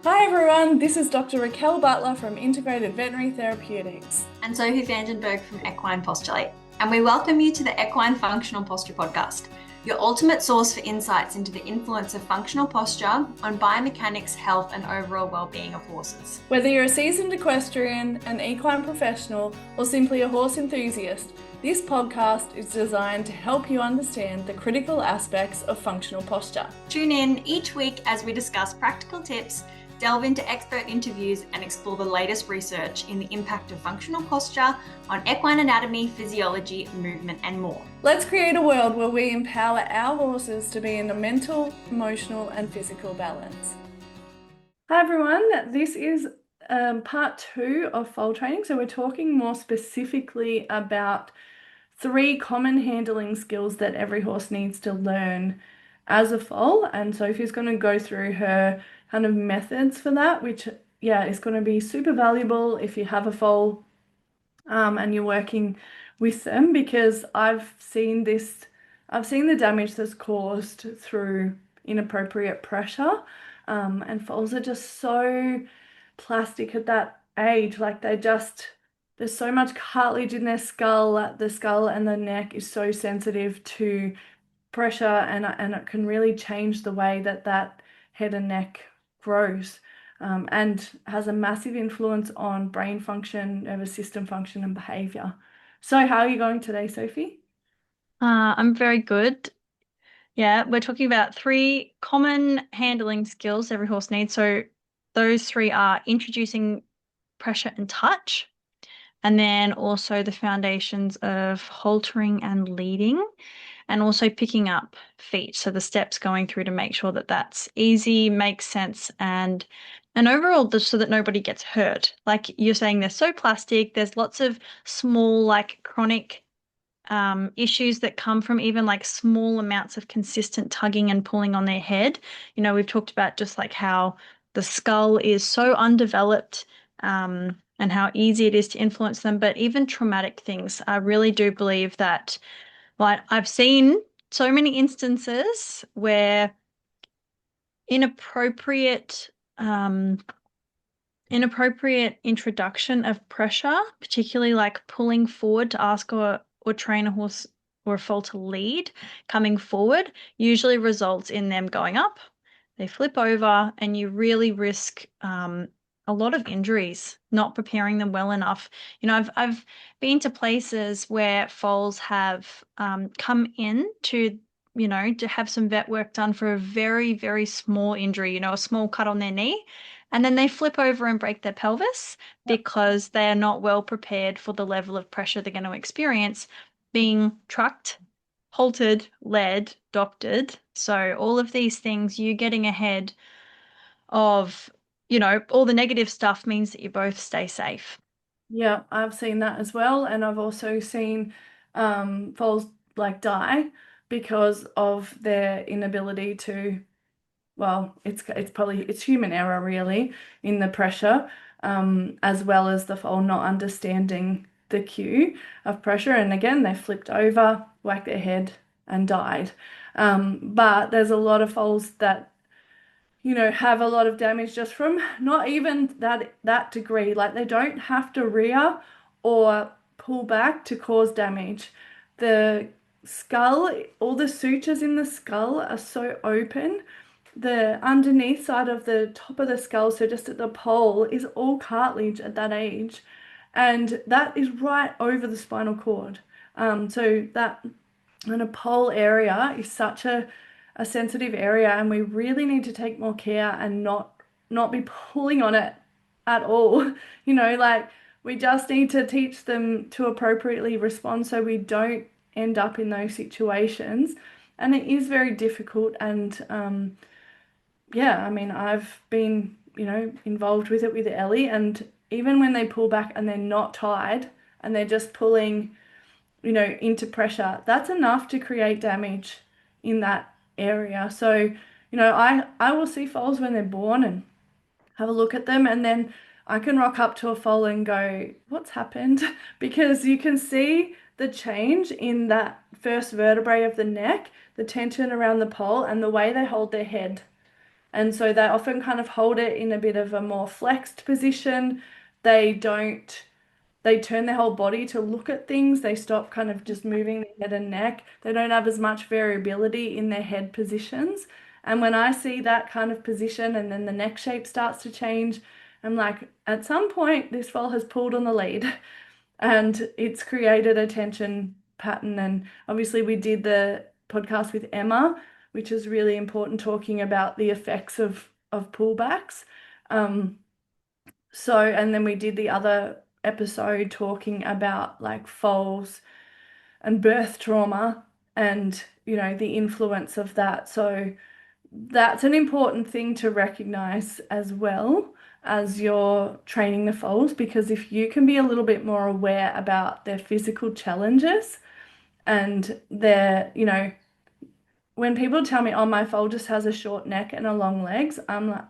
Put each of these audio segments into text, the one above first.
Hi everyone, this is Dr. Raquel Butler from Integrated Veterinary Therapeutics. And Sophie Vandenberg from Equine Postulate. And we welcome you to the Equine Functional Posture Podcast, your ultimate source for insights into the influence of functional posture on biomechanics, health, and overall well-being of horses. Whether you're a seasoned equestrian, an equine professional, or simply a horse enthusiast, this podcast is designed to help you understand the critical aspects of functional posture. Tune in each week as we discuss practical tips, delve into expert interviews, and explore the latest research in the impact of functional posture on equine anatomy, physiology, movement, and more. Let's create a world where we empower our horses to be in a mental, emotional, and physical balance. Hi everyone, this is part 2 of foal training. So we're talking more specifically about 3 common handling skills that every horse needs to learn as a foal. And Sophie's going to go through her kind of methods for that, which is going to be super valuable if you have a foal and you're working with them, because I've seen the damage that's caused through inappropriate pressure. And foals are just so plastic at that age. Like there's so much cartilage in their skull. The skull and the neck is so sensitive to pressure, and it can really change the way that head and neck grows, and has a massive influence on brain function, nervous system function, and behavior. So how are you going today, Sophie? I'm very good. Yeah, we're talking about 3 common handling skills every horse needs. So those 3 are introducing pressure and touch, and then also the foundations of haltering and leading, and also picking up feet. So the steps going through to make sure that that's easy, makes sense, and overall just so that nobody gets hurt. Like you're saying, they're so plastic. There's lots of small, like chronic issues that come from even like small amounts of consistent tugging and pulling on their head. We've talked about just like how the skull is so undeveloped, and how easy it is to influence them, but even traumatic things. I really do believe that, like, I've seen so many instances where inappropriate um, inappropriate introduction of pressure, particularly like pulling forward to ask or train a horse or a foal to lead, coming forward, usually results in them going up, they flip over, and you really risk a lot of injuries, not preparing them well enough. I've been to places where foals have come in to have some vet work done for a very, very small injury, a small cut on their knee. And then they flip over and break their pelvis because they are not well prepared for the level of pressure they're going to experience being trucked, halted, led, doctored. So all of these things, you getting ahead of, all the negative stuff means that you both stay safe. Yeah, I've seen that as well, and I've also seen foals like die because of their inability to, well, it's human error really in the pressure, as well as the foal not understanding the cue of pressure. And again, they flipped over, whacked their head, and died. But there's a lot of foals that have a lot of damage just from not even that degree. Like they don't have to rear or pull back to cause damage. The skull, all the sutures in the skull are so open. The underneath side of the top of the skull, so just at the pole, is all cartilage at that age. And that is right over the spinal cord. So that kind of pole area is such a sensitive area, and we really need to take more care and not be pulling on it at all. Like we just need to teach them to appropriately respond so we don't end up in those situations. And it is very difficult, and I mean, I've been, involved with it with Ellie, and even when they pull back and they're not tied and they're just pulling, into pressure, that's enough to create damage in that area. So, I will see foals when they're born and have a look at them, and then I can rock up to a foal and go, what's happened? Because you can see the change in that first vertebrae of the neck, the tension around the pole, and the way they hold their head. And so they often kind of hold it in a bit of a more flexed position. They don't, they turn their whole body to look at things. They stop kind of just moving their head and neck. They don't have as much variability in their head positions. And when I see that kind of position and then the neck shape starts to change, I'm like, at some point, this foal has pulled on the lead and it's created a tension pattern. And obviously, we did the podcast with Emma, which is really important, talking about the effects of pullbacks. Um, and then we did the other episode talking about like foals and birth trauma and, the influence of that. So that's an important thing to recognize as well as you're training the foals, because if you can be a little bit more aware about their physical challenges and when people tell me, oh, my foal just has a short neck and a long legs, I'm like,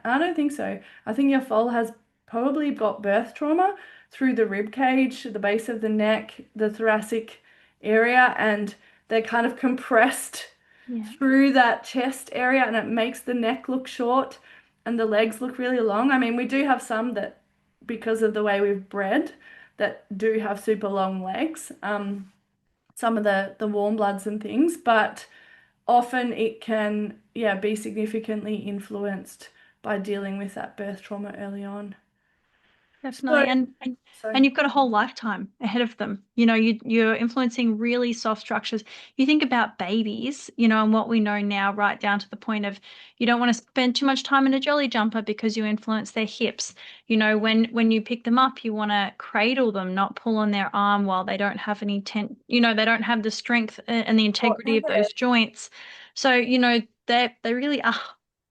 I don't think so. I think your foal has probably got birth trauma through the rib cage, the base of the neck, the thoracic area, and they're kind of compressed Yeah. through that chest area, and it makes the neck look short and the legs look really long. I mean, we do have some that, because of the way we've bred, that do have super long legs. Some of the warm bloods and things, but often it can, yeah, be significantly influenced by dealing with that birth trauma early on. So, Definitely. And so you've got a whole lifetime ahead of them. You're influencing really soft structures. You think about babies, and what we know now, right down to the point of you don't want to spend too much time in a jolly jumper because you influence their hips. When you pick them up, you want to cradle them, not pull on their arm while they don't have any they don't have the strength and the integrity of those joints. So, they really are,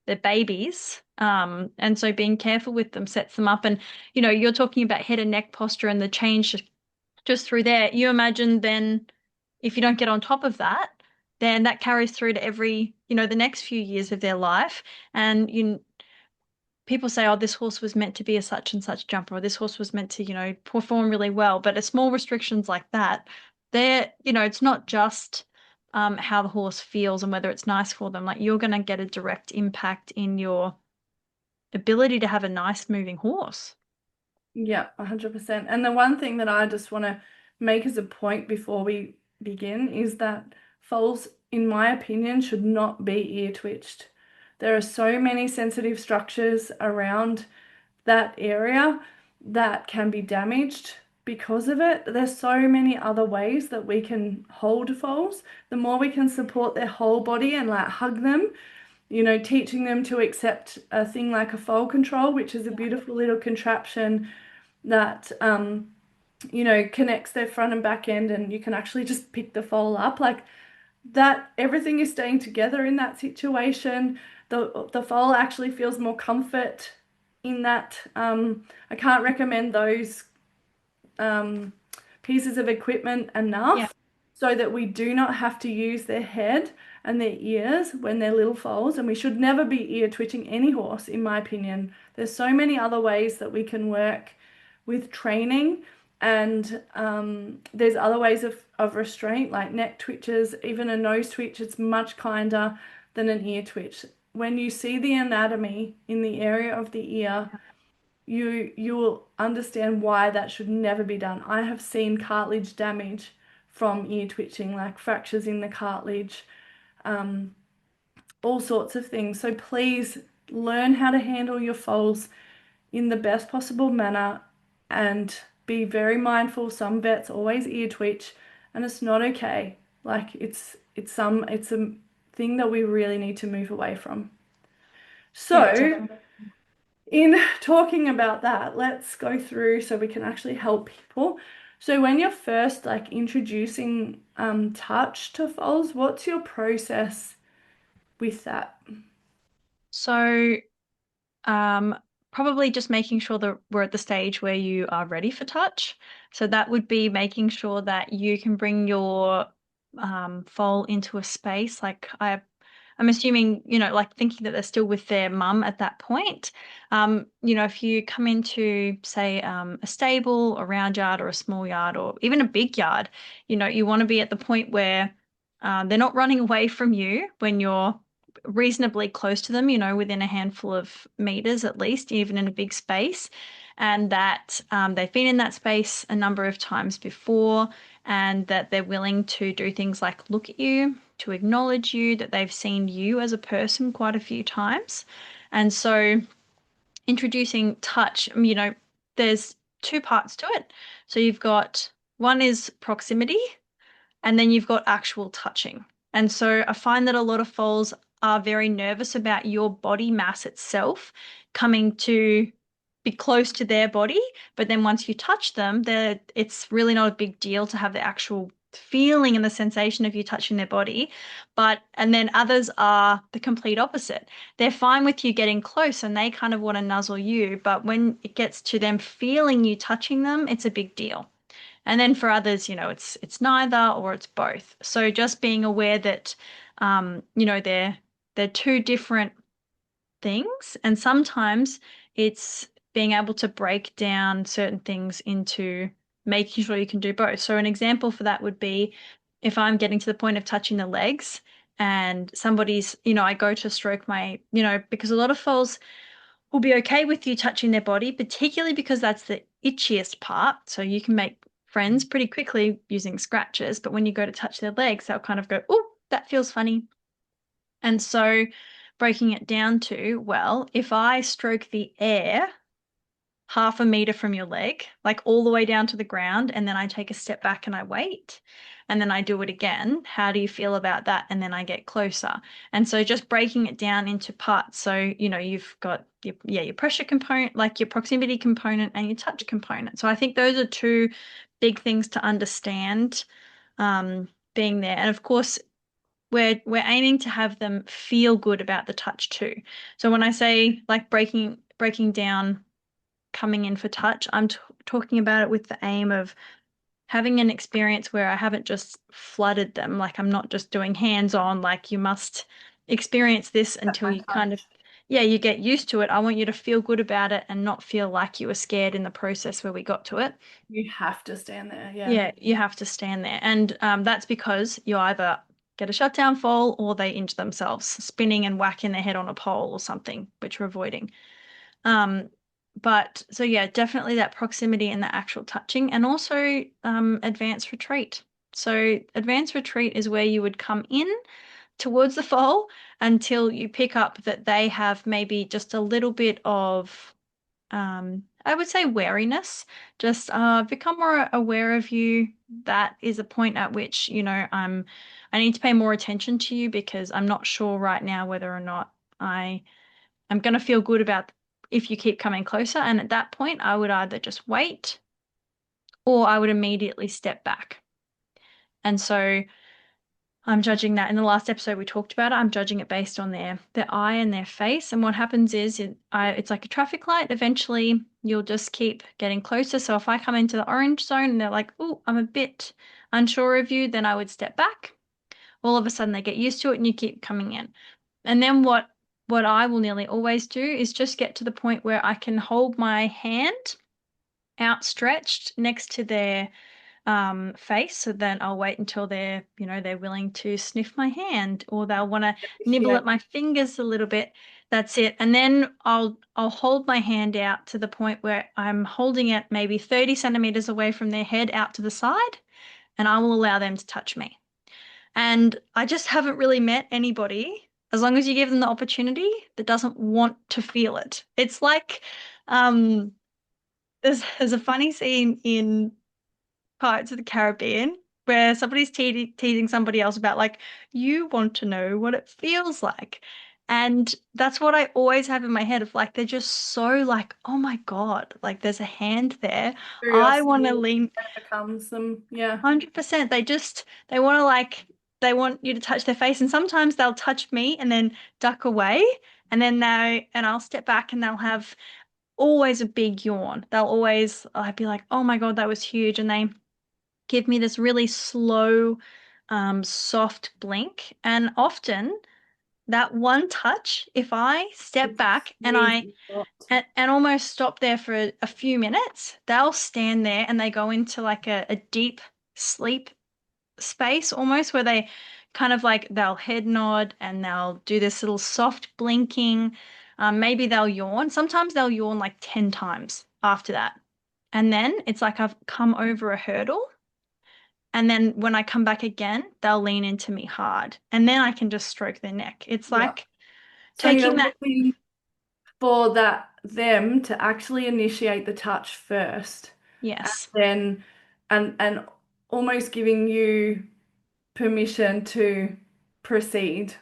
they're babies. And so being careful with them sets them up. And you're talking about head and neck posture and the change just through there. You imagine then if you don't get on top of that, then that carries through to every, the next few years of their life. And people say, oh, this horse was meant to be a such and such jumper, or this horse was meant to, perform really well. But a small restrictions like that, it's not just how the horse feels and whether it's nice for them. Like you're going to get a direct impact in your ability to have a nice moving horse. yeah, 100%. And the one thing that I just want to make as a point before we begin is that foals, in my opinion, should not be ear twitched. There are so many sensitive structures around that area that can be damaged because of it. There's so many other ways that we can hold foals. The more we can support their whole body and like hug them, teaching them to accept a thing like a foal control, which is a beautiful little contraption that connects their front and back end, and you can actually just pick the foal up like that. Everything is staying together in that situation. The foal actually feels more comfort in that. I can't recommend those um, pieces of equipment Yeah. enough, so that we do not have to use their head and their ears when they're little foals. And we should never be ear twitching any horse, in my opinion. There's so many other ways that we can work with training, and there's other ways of restraint, like neck twitches, even a nose twitch. It's much kinder than an ear twitch. When you see the anatomy in the area of the ear, you will understand why that should never be done. I have seen cartilage damage from ear twitching, like fractures in the cartilage, um, all sorts of things. So please learn how to handle your foals in the best possible manner and be very mindful. Some vets always ear twitch, and it's not okay. Like it's a thing that we really need to move away from. Yeah, So, definitely. in talking about that, let's go through so we can actually help people. So when you're first like introducing touch to foals, what's your process with that? So, um, probably just making sure that we're at the stage where you are ready for touch. So that would be making sure that you can bring your foal into a space. I'm assuming, like thinking that they're still with their mum at that point. If you come into, say, a stable, a round yard, or a small yard, or even a big yard, you want to be at the point where they're not running away from you when you're reasonably close to them, you know, within a handful of meters at least, even in a big space, and that they've been in that space a number of times before, and that they're willing to do things like look at you, to acknowledge you, that they've seen you as a person quite a few times. And so introducing touch, you know, there's two parts to it. So you've got one is proximity, and then you've got actual touching. And so I find that a lot of foals are very nervous about your body mass itself coming to be close to their body. But then once you touch them, it's really not a big deal to have the actual feeling and the sensation of you touching their body. And then others are the complete opposite. They're fine with you getting close and they kind of want to nuzzle you. But when it gets to them feeling you touching them, it's a big deal. And then for others, you know, it's neither or it's both. So just being aware that, you know, they're two different things, and sometimes it's being able to break down certain things into making sure you can do both. So an example for that would be if I'm getting to the point of touching the legs and somebody's, you know, I go to stroke my, you know, because a lot of foals will be okay with you touching their body, particularly because that's the itchiest part. So you can make friends pretty quickly using scratches, but when you go to touch their legs, they'll kind of go, oh, that feels funny. And so breaking it down to, well, if I stroke the air half a meter from your leg, like all the way down to the ground, and then I take a step back and I wait, and then I do it again. How do you feel about that? And then I get closer. And so just breaking it down into parts. So, you know, you've got your pressure component, like your proximity component and your touch component. So I think those are two big things to understand being there. And of course, we're aiming to have them feel good about the touch too. So when I say like breaking down coming in for touch, I'm talking about it with the aim of having an experience where I haven't just flooded them, like I'm not just doing hands-on, like you must experience this until My you kind of, touch. yeah, you get used to it. I want you to feel good about it and not feel like you were scared in the process where we got to it. You have to stand there. Yeah. Yeah, you have to stand there. And that's because you either get a shutdown fall or they injure themselves, spinning and whacking their head on a pole or something, which we're avoiding. Um, but so yeah, definitely that proximity and the actual touching, and also advanced retreat. So advanced retreat is where you would come in towards the foal until you pick up that they have maybe just a little bit of I would say wariness, just become more aware of you. That is a point at which, you know, I need to pay more attention to you because I'm not sure right now whether or not I am going to feel good about if you keep coming closer. And at that point, I would either just wait or I would immediately step back. And so I'm judging that. In the last episode we talked about it. I'm judging it based on their eye and their face. And what happens is it's like a traffic light. Eventually, you'll just keep getting closer. So if I come into the orange zone and they're like, "Oh, I'm a bit unsure of you," then I would step back. All of a sudden, they get used to it, and you keep coming in. And then what I will nearly always do is just get to the point where I can hold my hand outstretched next to their face. So then I'll wait until they're, you know, they're willing to sniff my hand or they'll want to nibble Yeah. at my fingers a little bit. That's it. And then I'll hold my hand out to the point where I'm holding it maybe 30 centimeters away from their head out to the side, and I will allow them to touch me. And I just haven't really met anybody, as long as you give them the opportunity, that doesn't want to feel it. It's like um there's a funny scene in Pirates of the Caribbean where somebody's teasing somebody else about like, you want to know what it feels like. And that's what I always have in my head of like, they're just so like, oh my God, like there's a hand there. I want to Curiosity lean kind of becomes them. Yeah. 100%. They want to like, they want you to touch their face. And sometimes they'll touch me and then duck away. And then and I'll step back and they'll have always a big yawn. I'd be like, oh my God, that was huge. And they give me this really slow, soft blink. And often that one touch, if I step It's back and easy thought. and almost stop there for a few minutes, they'll stand there and they go into like a deep sleep space almost where they kind of like they'll head nod and they'll do this little soft blinking. Maybe they'll yawn. Sometimes they'll yawn like 10 times after that. And then it's like I've come over a hurdle. And then when I come back again, they'll lean into me hard. And then I can just stroke their neck. It's Yeah. like So you're taking that. looking for them to actually initiate the touch first, and Yes. then and almost giving you permission to proceed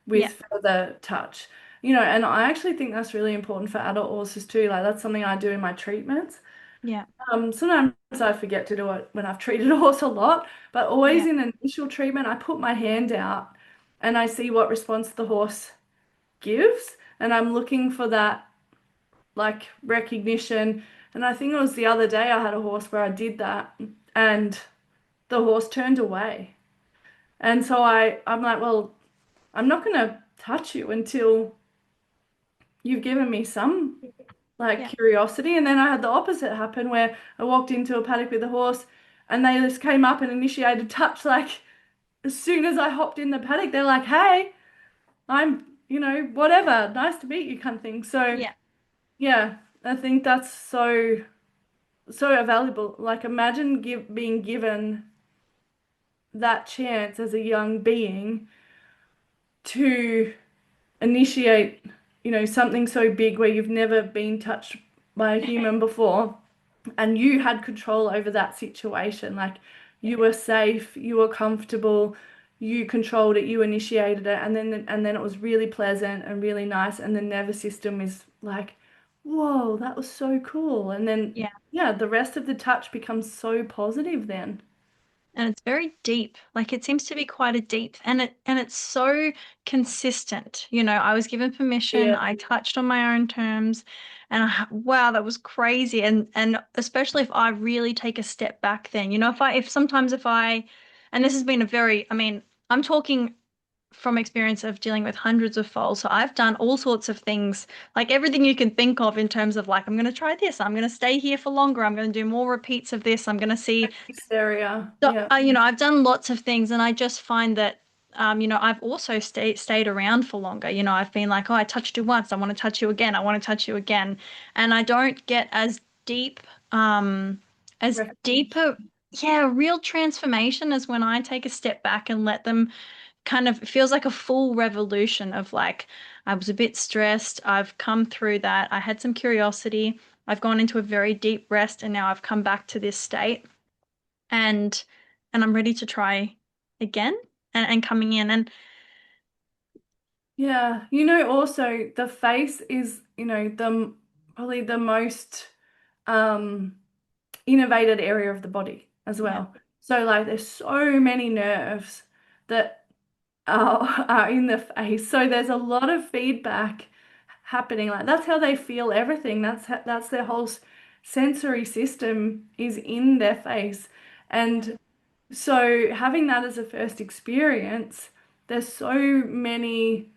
Yeah. with further touch. And I actually think that's really important for adult horses too. Like that's something I do in my treatments. Yeah. Sometimes I forget to do it when I've treated a horse a lot, but always Yeah. in initial treatment, I put my hand out and I see what response the horse gives, and I'm looking for that like recognition. And I think it was the other day I had a horse where I did that, and the horse turned away. And so I'm like, well, I'm not gonna touch you until you've given me some like Yeah. curiosity. And then I had the opposite happen where I walked into a paddock with a horse and they just came up and initiated touch like as soon as I hopped in the paddock, they're like, hey, I'm, whatever, nice to meet you kind of thing. So Yeah. yeah, I think that's so valuable. Like imagine being given that chance as a young being to initiate, something so big where you've never been touched by a human before, and you had control over that situation. Like Yeah. you were safe, you were comfortable, you controlled it, you initiated it, and then it was really pleasant and really nice, and the nervous system is like, whoa, that was so cool. And then Yeah. yeah, the rest of the touch becomes so positive then. And it's very deep. Like it seems to be quite a deep and it's so consistent. I was given permission, Yeah. I touched on my own terms, and wow, that was crazy. And especially if I really take a step back then, if and this has been a very, I mean, I'm talking from experience of dealing with hundreds of foals. So I've done all sorts of things, like everything you can think of in terms of like, I'm going to try this, I'm going to stay here for longer, I'm going to do more repeats of this, I'm going to see. Hysteria. So, Yeah. I've done lots of things, and I just find that, I've also stayed around for longer. I've been like, oh, I touched you once, I want to touch you again, I want to touch you again, and I don't get deep, as deeper, Recognition. yeah, real transformation as when I take a step back and let them kind of, it feels like a full revolution of like, I was a bit stressed, I've come through that, I had some curiosity, I've gone into a very deep rest, and now I've come back to this state and I'm ready to try again and coming in and Yeah, also the face is, the probably the most um innervated area of the body as yeah, well. So like there's so many nerves that are in the face. So there's a lot of feedback happening. Like that's how they feel everything. That's their whole sensory system is in their face. yeah, And so having that as a first experience, there's so many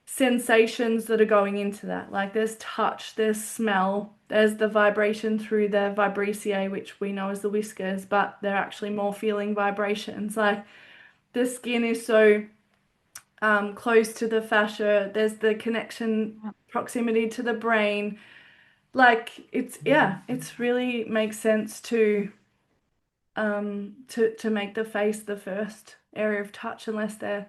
sensations that are going into that. Like there's touch, there's smell, there's the vibration through the vibrissae, which we know as the whiskers, but they're actually more feeling vibrations. Like the skin is so close to the fascia, there's the connection, yeah. proximity to the brain. Like it's really makes sense to make the face the first area of touch unless they're,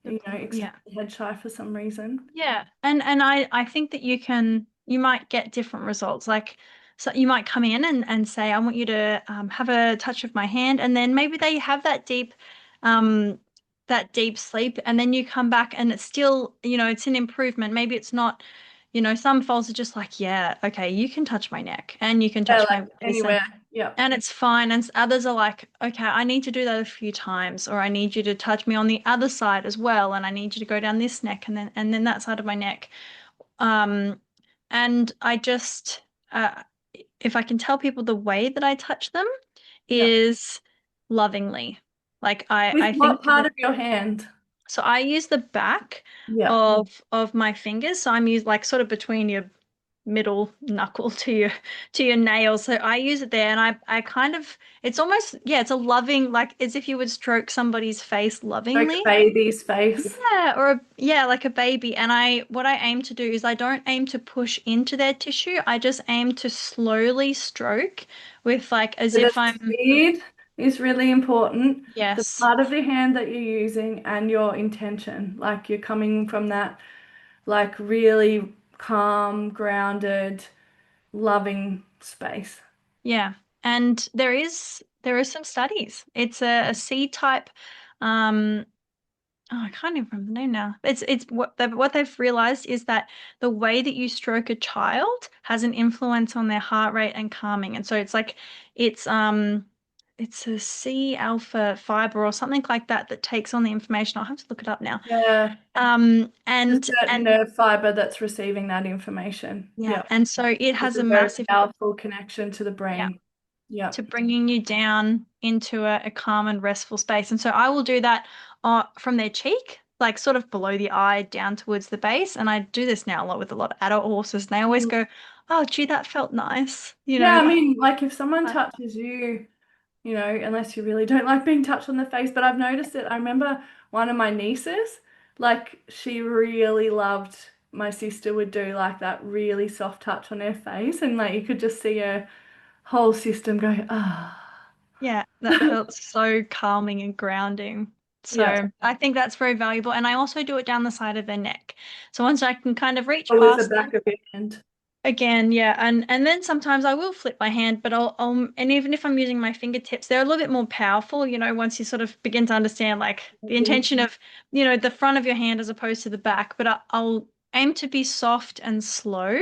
Yeah. extremely head shy for some reason. Yeah. And I think that you might get different results. Like, so you might come in and say, I want you to have a touch of my hand, and then maybe they have um that deep sleep, and then you come back and it's still, it's an improvement. Maybe it's not, some foals are just like, yeah, okay, you can touch my neck and you can Yeah, touch like my waist, anywhere. Yep. and it's fine. And others are like, okay, I need to do that a few times, or I need you to touch me on the other side as well, and I need you to go down this neck and then that side of my neck. Um, and I just, if I can tell people the way that I touch them Yep. is lovingly. Like With I what think part that, of your hand? so I use the back Yep. of my fingers. So I'm used like sort of between your middle knuckle to your nail. So I use it there, and I kind of, it's almost, yeah, it's a loving, like as if you would stroke somebody's face Like lovingly. a baby's face. Yeah, or yeah, like a baby. And what I aim to do is I don't aim to push into their tissue. I just aim to slowly stroke with like as So the if I'm, speed is really important. The yes. part of the hand that you're using and your intention. Like you're coming from that like really calm, grounded, loving space. Yeah. And there is some studies. It's a C type um oh, I can't even remember the name now. It's what they've realized is that the way that you stroke a child has an influence on their heart rate and calming. And so it's it's a C alpha fiber or something like that that takes on the information. I'll have to look it up now. Yeah, Um a and certain nerve fiber that's receiving that information. yeah, Yeah, and so it it's has a a very massive, powerful connection to the yeah, brain. Yeah. to bringing you down into a calm and restful space. And so I will do that from their cheek, like sort of below the eye down towards the base. And I do this now a lot with a lot of adult horses. And they always go, "Oh, gee, that felt nice." Yeah, I mean, like if someone I- touches you, unless you really don't like being touched on the face, but I've noticed it. I remember one of my nieces, like she really loved my sister would do like that really soft touch on her face, and like you could just see her whole system go, ah. yeah, that felt so calming and grounding. Yeah, So I think that's very valuable. And I also do it down the side of their neck. So once I can kind of reach or with the past back of your hand. again, yeah, and then sometimes I will flip my hand, but I'll and even if I'm using my fingertips, they're a little bit more powerful, once you sort of begin to understand like the intention of, the front of your hand as opposed to the back. But I'll aim to be soft and slow,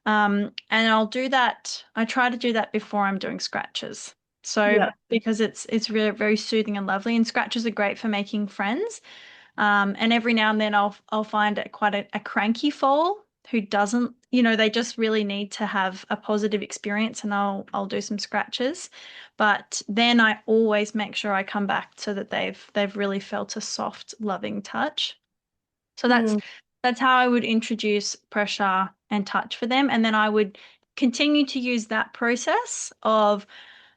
and I'll do that. I try to do that before I'm doing scratches. So Yeah. because it's really very soothing and lovely, and scratches are great for making friends. And every now and then I'll find quite a cranky foal who doesn't, they just really need to have a positive experience, and I'll do some scratches. But then I always make sure I come back so that they've really felt a soft, loving touch. So Hmm. that's how I would introduce pressure and touch for them. And then I would continue to use that process of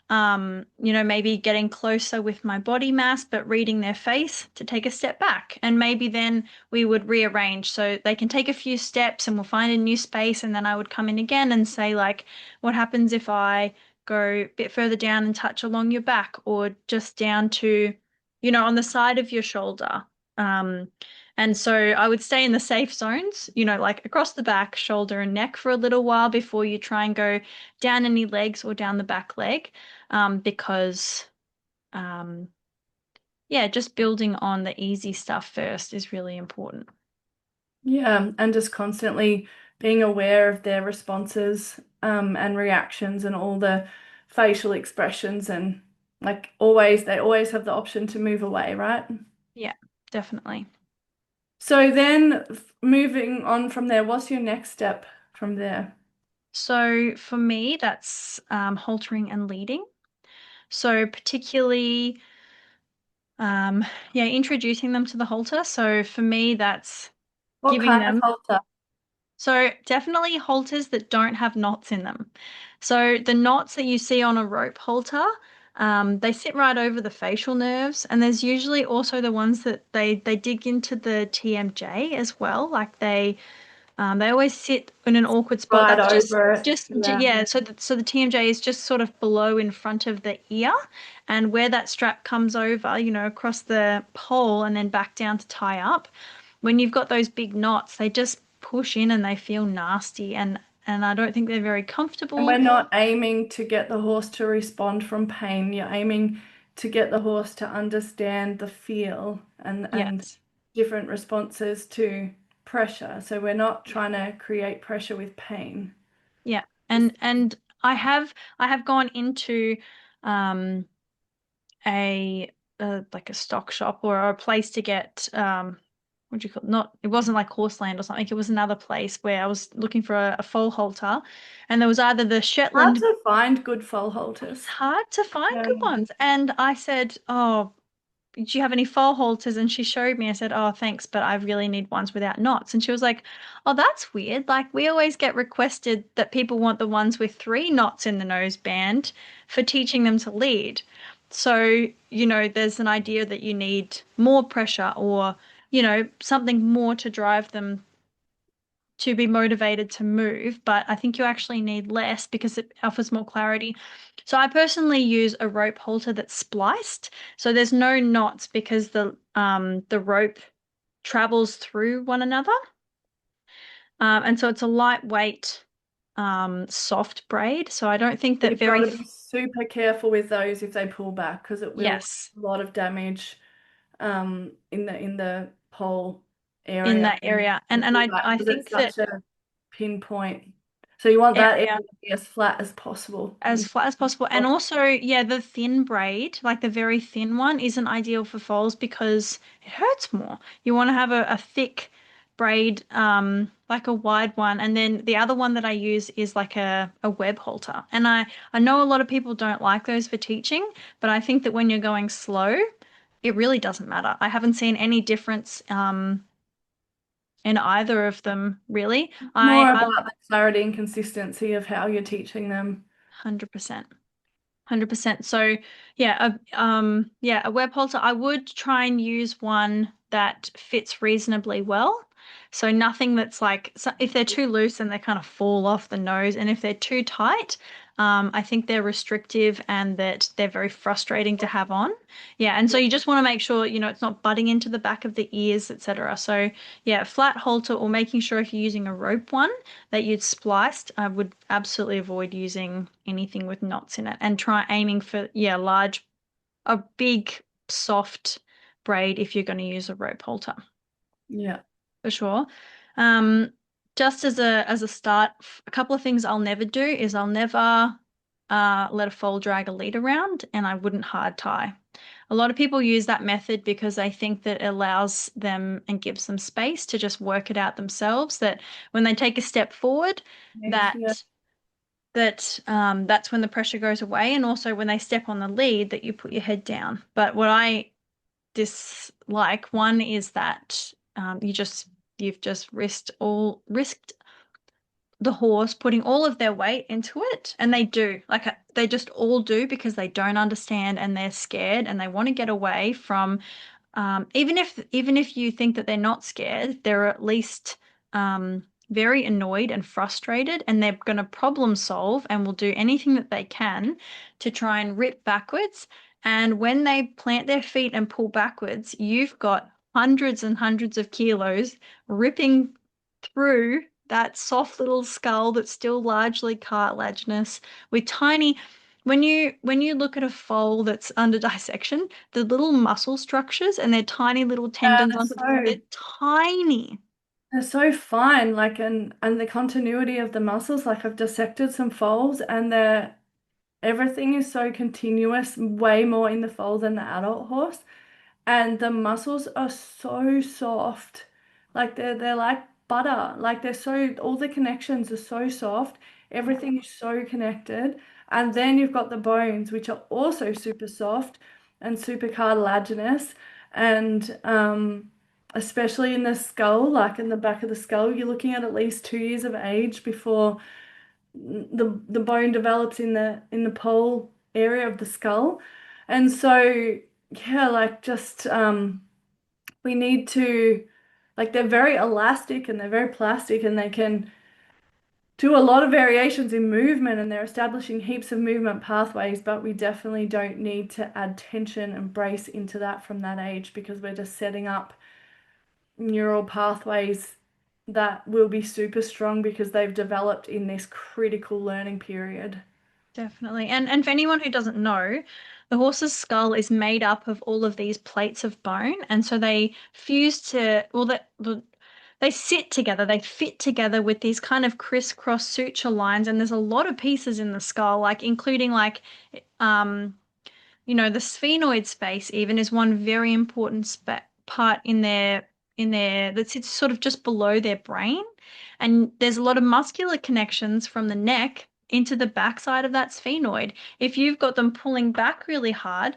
maybe getting closer with my body mass, but reading their face to take a step back. And maybe then we would rearrange so they can take a few steps and we'll find a new space. And then I would come in again and say, like, what happens if I go a bit further down and touch along your back or just down to, on the side of your shoulder? And so I would stay in the safe zones, like across the back, shoulder, and neck for a little while before you try and go down any legs or down the back leg, because um, yeah, just building on the easy stuff first is really important. Yeah, and just constantly being aware of their responses, and reactions and all the facial expressions and like always they always have the option to move away, right? Yeah, definitely. So then moving on from there, what's your next step from there? So for me, that's haltering and leading. So particularly, um, yeah, introducing them to the halter. So for me, that's What giving kind of them. halter? So definitely halters that don't have knots in them. So the knots that you see on a rope halter, they sit right over the facial nerves, and there's usually also the ones that they dig into the TMJ as well. Like they always sit in an awkward spot. Right That's over it. just Yeah. yeah. So the TMJ is just sort of below in front of the ear, and where that strap comes over, across the pole and then back down to tie up. When you've got those big knots, they just push in and they feel nasty, and I don't think they're very And we're comfortable. not aiming to get the horse to respond from pain. You're aiming to get the horse to understand the feel and Yes. different responses to pressure. So we're not trying to create pressure with pain. Yeah. Just And I have gone into um a, like a stock shop or a place to get what do you call it? Not, it wasn't like Horseland or something. It was another place where I was looking for a foal halter, and there was either the hard Shetland. to find good foal It's halters. hard to find Yeah. good ones, and I said, "Oh." do you have any foal halters? And she showed me. I said, oh, thanks, but I really need ones without knots. And she was like, oh, that's weird. Like we always get requested that people want the ones with 3 knots in the nose band for teaching them to lead. So, there's an idea that you need more pressure or, something more to drive them to be motivated to move, but I think you actually need less because it offers more clarity. So I personally use a rope halter that's spliced. So there's no knots because the rope travels through one another. And so it's a lightweight, soft braid. So I don't think that You've got very, to be super careful with those if they pull back because it will yes, do a lot of damage in the pole in area that area. and And pull back I because think it's that such a pinpoint. So you want that area area to be as flat as possible. as flat as possible. And Soft. also, yeah, the thin braid, like the very thin one, isn't ideal for foals because it hurts more. You want to have a thick braid, like a wide one. And then the other one that I use is like a web halter. And I know a lot of people don't like those for teaching, but I think that when you're going slow, it really doesn't matter. I haven't seen any difference, in either of them, really. More I about the clarity and consistency of how you're teaching them. 100%. 100%. So yeah, a web halter. I would try and use one that fits reasonably well. So nothing that's like so if they're too loose then they kind of fall off the nose, and if they're too tight, I think they're restrictive and that they're very frustrating to have on. Yeah, and so you just want to make sure, it's not butting into the back of the ears, etc. So yeah, flat halter or making sure if you're using a rope one that you'd spliced, I would absolutely avoid using anything with knots in it and try aiming for, yeah, a big, soft braid if you're going to use a rope halter Yeah. for sure. Um, just as a start, a couple of things I'll never do is I'll never let a foal drag a lead around, and I wouldn't hard tie. A lot of people use that method because they think that it allows them and gives them space to just work it out themselves, that when they take a step forward, Yeah. that that's when the pressure goes away, and also when they step on the lead that you put your head down. But what I dislike, one is that you've just risked the horse putting all of their weight into it, and they do, like they just all do, because they don't understand and they're scared and they want to get away from, even if you think that they're not scared, they're at least very annoyed and frustrated, and they're going to problem solve and will do anything that they can to try and rip backwards. And when they plant their feet and pull backwards, you've got hundreds and hundreds of kilos ripping through that soft little skull that's still largely cartilaginous with tiny when you look at a foal that's under dissection, the little muscle structures and their tiny little Yeah, tendons they're on top, they're so tiny. they're so fine, like and the continuity of the muscles, like I've dissected some foals and they're everything is so continuous, way more in the foal than the adult horse. And the muscles are so soft. Like they're like butter. Like they're so all the connections are so soft. Yeah, Everything is so connected. And then you've got the bones, which are also super soft and super cartilaginous. And especially in the skull, like in the back of the skull, you're looking at least 2 years of age before the bone develops in the pole area of the skull. And so yeah, like just we need to like they're very elastic and they're very plastic and they can do a lot of variations in movement and they're establishing heaps of movement pathways, but we definitely don't need to add tension and brace into that from that age because we're just setting up neural pathways that will be super strong because they've developed in this critical learning period. definitely. And for anyone who doesn't know, the horse's skull is made up of all of these plates of bone, and so they fuse to, well, they sit together, they fit together with these kind of crisscross suture lines, and there's a lot of pieces in the skull, like including like um the sphenoid space even is one very important part in their that sits sort of just below their brain. And there's a lot of muscular connections from the neck into the backside of that sphenoid. If you've got them pulling back really hard,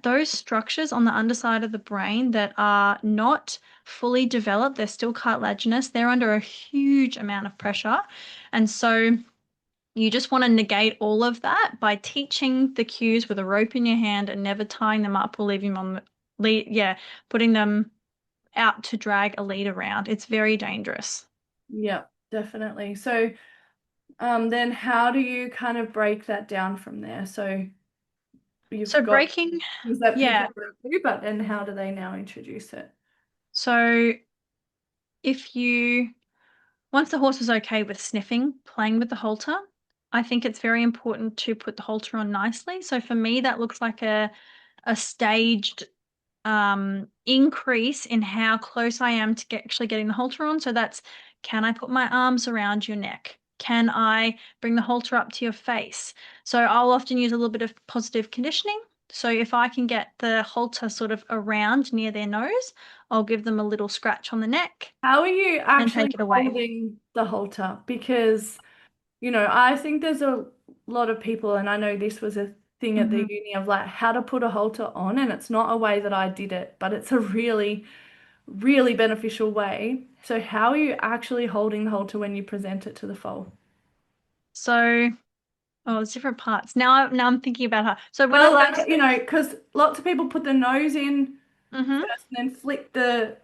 those structures on the underside of the brain that are not fully developed, they're still cartilaginous, they're under a huge amount of pressure. And so you just want to negate all of that by teaching the cues with a rope in your hand and never tying them up or leaving them on the lead, yeah, putting them out to drag a lead around. It's very dangerous. Yeah, definitely. So, then how do you kind of break that down from there? So So you've got breaking, things that yeah. people don't do, but then how do they now introduce it? So if you once the horse is okay with sniffing, playing with the halter, I think it's very important to put the halter on nicely. So for me, that looks like a staged increase in how close I am to actually getting the halter on. So that's, can I put my arms around your neck? Can I bring the halter up to your face? So I'll often use a little bit of positive conditioning. So if I can get the halter sort of around near their nose, I'll give them a little scratch on the neck How are you and take actually it away. holding the halter? Because, I think there's a lot of people, and I know this was a thing at the Mhm. uni of like how to put a halter on, and it's not a way that I did it, but it's a really, really beneficial way. So how are you actually holding the halter when you present it to the foal? So, oh, it's different parts. Now I'm thinking about her. So when I Well, first, like, because lots of people put the nose in hmm first and then flick the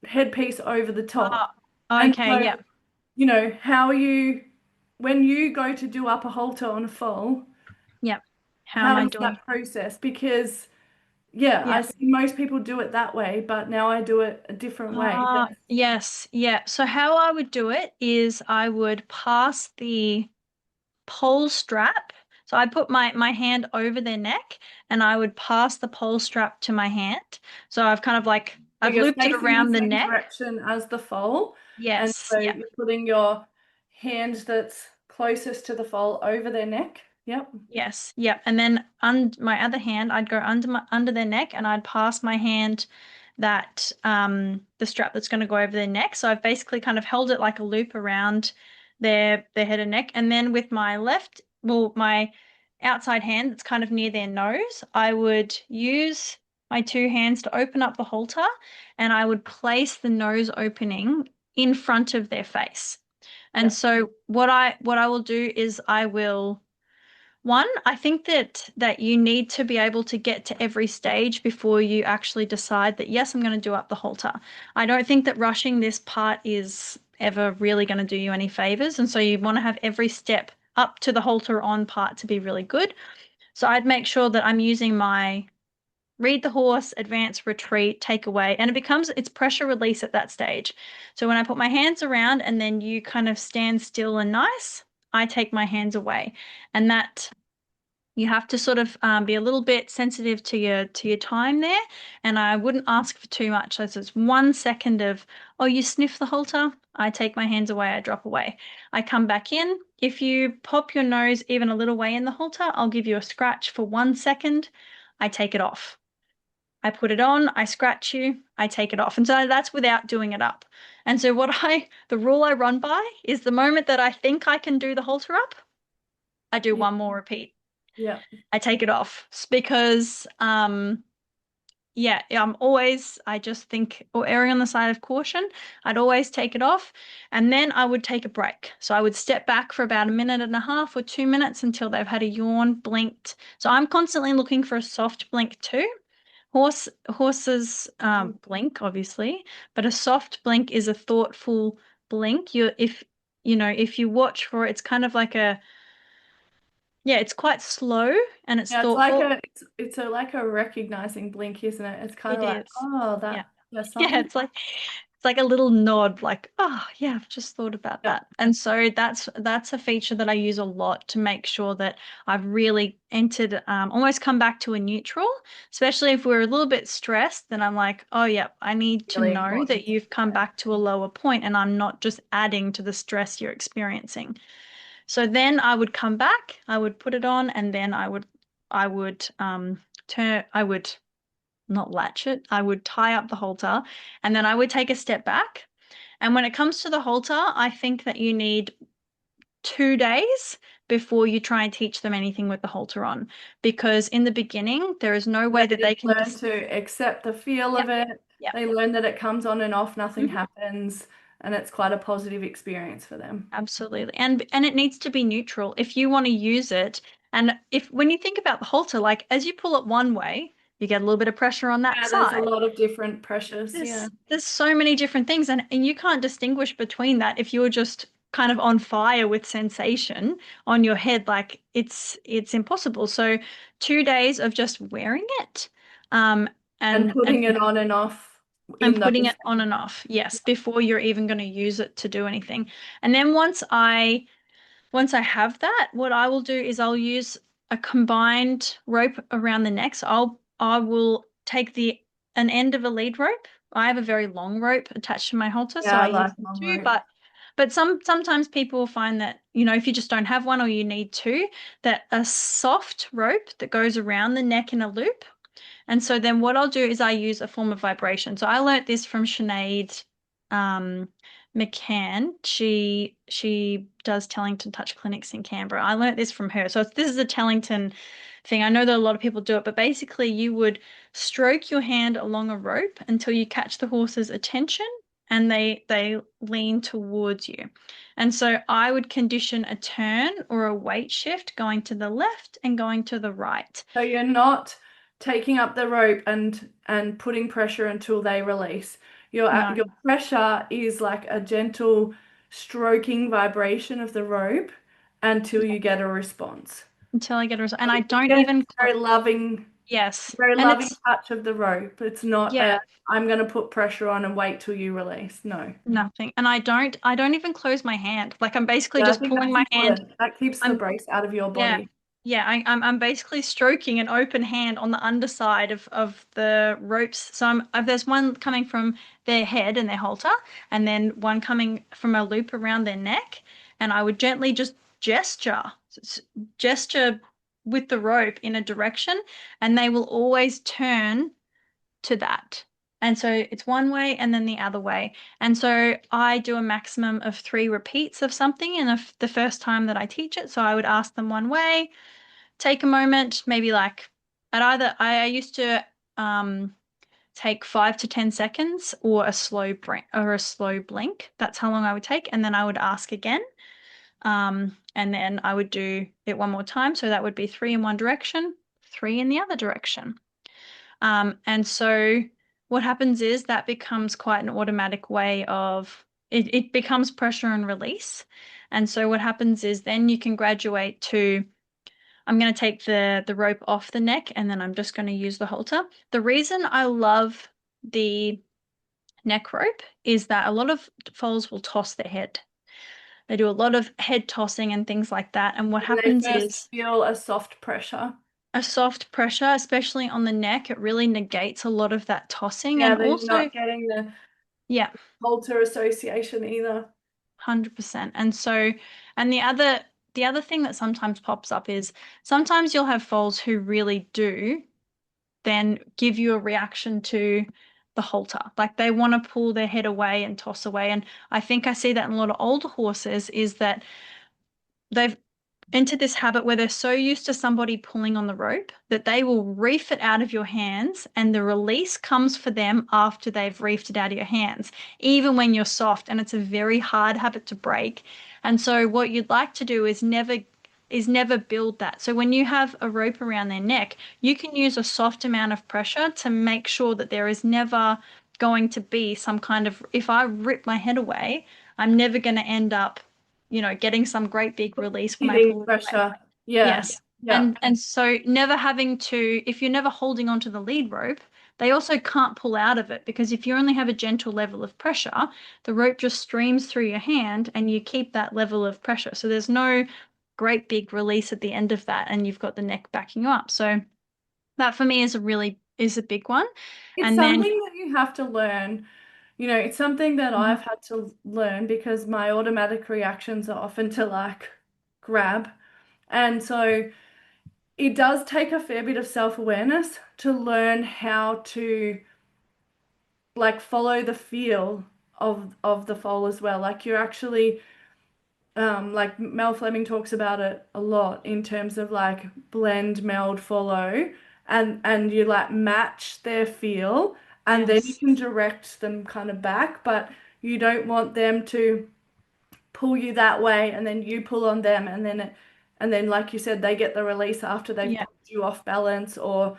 headpiece over the top. And okay, so, yeah, how are you, when you go to do up a halter on a foal, yeah. How am how I is doing? that process? Because, yeah, Yeah. I see most people do it that way, but now I do it a different way. Yes, yeah. So how I would do it is I would pass the pole strap. So I put my hand over their neck and I would pass the pole strap to my hand. So I've kind of like So I've you're looped it facing the around the same neck. direction as the foal, and Yes, so yeah. you're putting your hand that's closest to the foal over their neck. Yep. Yes, yep. And then un my other hand, I'd go under their neck and I'd pass my hand that the strap that's going to go over their neck. So I've basically kind of held it like a loop around their head and neck. And then with my left, well, my outside hand that's kind of near their nose, I would use my two hands to open up the halter and I would place the nose opening in front of their face. And Yep. so what I will do is I will one, I think that you need to be able to get to every stage before you actually decide that yes, I'm going to do up the halter. I don't think that rushing this part is ever really going to do you any favors, and so you want to have every step up to the halter on part to be really good. So I'd make sure that I'm using my read the horse, advance, retreat, take away, and it's pressure release at that stage. So when I put my hands around and then you kind of stand still and nice, I take my hands away. And that you have to sort of be a little bit sensitive to your time there, and I wouldn't ask for too much. So it's 1 second of, oh, you sniff the halter, I take my hands away, I drop away. I come back in. If you pop your nose even a little way in the halter, I'll give you a scratch for 1 second. I take it off. I put it on, I scratch you, I take it off. And so that's without doing it up. And so the rule I run by is the moment that I think I can do the halter up, I do Yep. one more repeat. Yep. I take it off because yeah, I just think or erring on the side of caution. I'd always take it off and then I would take a break. So I would step back for about a minute and a half or 2 minutes until they've had a yawn, blinked. So I'm constantly looking for a soft blink too. Horses blink obviously, but a soft blink is a thoughtful blink. If you watch for it, it's kind of like a yeah, it's quite slow and it's Yeah, it's like thoughtful. a like a recognizing blink, isn't it? It's kind It of like, is. oh, Yeah. there's Yeah, something. it's like a little nod, like, oh yeah, I've just thought about Yeah. that. And so that's a feature that I use a lot to make sure that I've really entered almost come back to a neutral, especially if we're a little bit stressed, then I'm like, oh yeah, I need to Really know important. that you've come back to a lower point and I'm not just adding to the stress you're experiencing. So then I would come back, I would put it on, and then I would not latch it. I would tie up the halter and then I would take a step back. And when it comes to the halter, I think that you need 2 days before you try and teach them anything with the halter on. Because in the beginning, there is no way They that they just can learn just, to accept the feel yep, of it. yep. They learn that it comes on and off, nothing Mhm. happens, and it's quite a positive experience for them. Absolutely. And it needs to be neutral if you want to use it. And if when you think about the halter, like as you pull it one way, you get a little bit of pressure on that Yeah, there's a side. lot of different pressures. Yeah. There's so many different things, and you can't distinguish between that if you're just kind of on fire with sensation on your head. Like it's impossible. So 2 days of just wearing it, um, And and putting it on and off I'm in putting those. it on and off, yes, before you're even going to use it to do anything. And then once I have that, what I will do is I'll use a combined rope around the neck. So I will take the an end of a lead rope. I have a very long rope attached to my halter, so Yeah, I I use like them long too. rope. But sometimes people find that, if you just don't have one or you need two, that a soft rope that goes around the neck in a loop, and so then what I'll do is I use a form of vibration. So I learnt this from Sinead um, McCann. She does Tellington Touch Clinics in Canberra. I learnt this from her. So this is a Tellington thing. I know that a lot of people do it, but basically you would stroke your hand along a rope until you catch the horse's attention and they lean towards you. And so I would condition a turn or a weight shift going to the left and going to the right. So you're not taking up the rope and putting pressure until they release. No. Your pressure is like a gentle stroking vibration of the rope until you get a response. Until I get a result. And So I you don't get a even cl yes. very And loving it's touch of the rope. It's not yeah, a I'm going to put pressure on and wait till you release. No. nothing. And I don't even close my hand. Like I'm basically Yeah, I just think pulling that's my hand. important. That keeps the I'm brace out of your yeah. body. Yeah, I'm basically stroking an open hand on the underside of the ropes. So there's one coming from their head and their halter, and then one coming from a loop around their neck, and I would gently just s- gesture with the rope in a direction, and they will always turn to that. And so it's one way and then the other way. And so I do a maximum of 3 repeats of something in the first time that I teach it. So I would ask them one way, take a moment, maybe like at either I used to take 5 to 10 seconds or a slow blink. That's how long I would take, and then I would ask again. And then I would do it one more time. So that would be 3 in one direction, 3 in the other direction. And so what happens is that becomes quite an automatic way of it becomes pressure and release. And so what happens is then you can graduate to I'm going to take the rope off the neck and then I'm just going to use the halter. The reason I love the neck rope is that a lot of foals will toss their head. They do a lot of head tossing and things like that. And what When they happens first is feel a soft pressure. a soft pressure, especially on the neck, it really negates a lot of that tossing. Yeah, And they're also, not getting the yeah, halter association either. 100%. And the other thing that sometimes pops up is sometimes you'll have foals who really do then give you a reaction to the halter. Like they want to pull their head away and toss away. And I think I see that in a lot of older horses is that they've into this habit where they're so used to somebody pulling on the rope that they will reef it out of your hands, and the release comes for them after they've reefed it out of your hands, even when you're soft. And it's a very hard habit to break. And so, what you'd like to do is never build that. So, when you have a rope around their neck, you can use a soft amount of pressure to make sure that there is never going to be some kind of, if I rip my head away, I'm never going to end up getting some great big release when I Hitting pull it away. pressure. Yeah. Yes. Yeah. And so never having to, if you're never holding onto the lead rope, they also can't pull out of it because if you only have a gentle level of pressure, the rope just streams through your hand and you keep that level of pressure. So there's no great big release at the end of that and you've got the neck backing you up. So that for me is a big one. It's And then something that you have to learn. It's something that Mhm. I've had to learn because my automatic reactions are often to like grab. And so it does take a fair bit of self-awareness to learn how to like follow the feel of the foal as well. Like you're actually like Mel Fleming talks about it a lot in terms of like blend, meld, follow, and you like match their feel, and then you Yes. can direct them kind of back, but you don't want them to pull you that way and then you pull on them and then like you said they get the release after they've Yeah. pulled you off balance or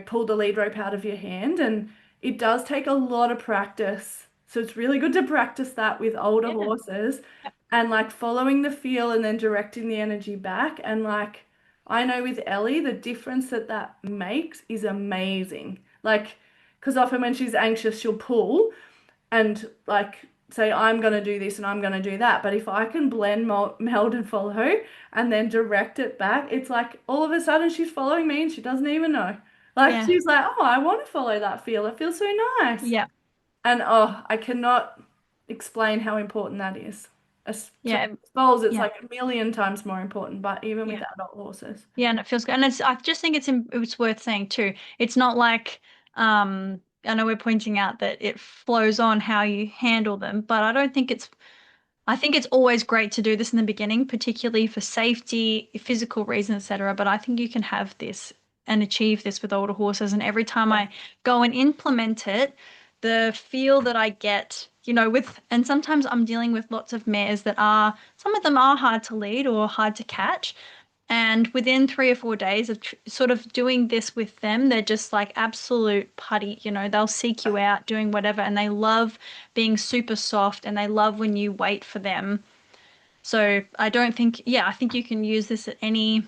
pull the lead rope out of your hand. And it does take a lot of practice. So it's really good to practice that with older Yeah. horses Yep. and like following the feel and then directing the energy back. And like, I know with Ellie, the difference that that makes is amazing. Like, because often when she's anxious, she'll pull and like say I'm going to do this and I'm going to do that. But if I can blend, meld, and follow and then direct it back, it's like all of a sudden she's following me and she doesn't even know. Like Yeah. she's like, oh, I want to follow that feel. It feels so nice. Yeah. And oh, I cannot explain how important that is. To Yeah. foals, it's Yeah. like a million times more important, but even with Yeah. adult horses. Yeah, and it feels good. And I just think it's worth saying too. It's not like I know we're pointing out that it flows on how you handle them, but I think it's always great to do this in the beginning, particularly for safety, physical reasons, etc. But I think you can have this and achieve this with older horses. And every time Yeah. I go and implement it, the feel that I get, and sometimes I'm dealing with lots of mares some of them are hard to lead or hard to catch. And within 3 or 4 days of sort of doing this with them, they're just like absolute putty. They'll seek you out doing whatever, and they love being super soft and they love when you wait for them. So I think you can use this at any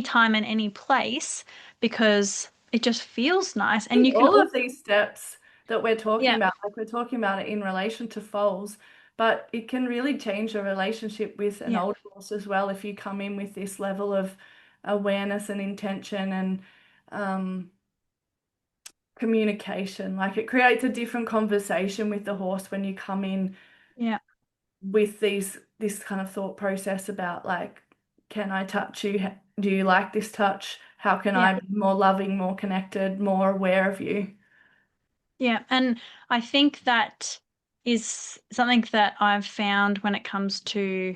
time and any place because it just feels nice. And Think you can all all, of these steps that we're talking yeah, about, like we're talking about it in relation to foals, but it can really change a relationship with an yeah, older horse as well if you come in with this level of awareness and intention and um, communication. Like it creates a different conversation with the horse when you come in yeah, with this kind of thought process about like, can I touch you? Do you like this touch? How can yeah. I be more loving, more connected, more aware of you? Yeah, and I think that is something that I've found when it comes to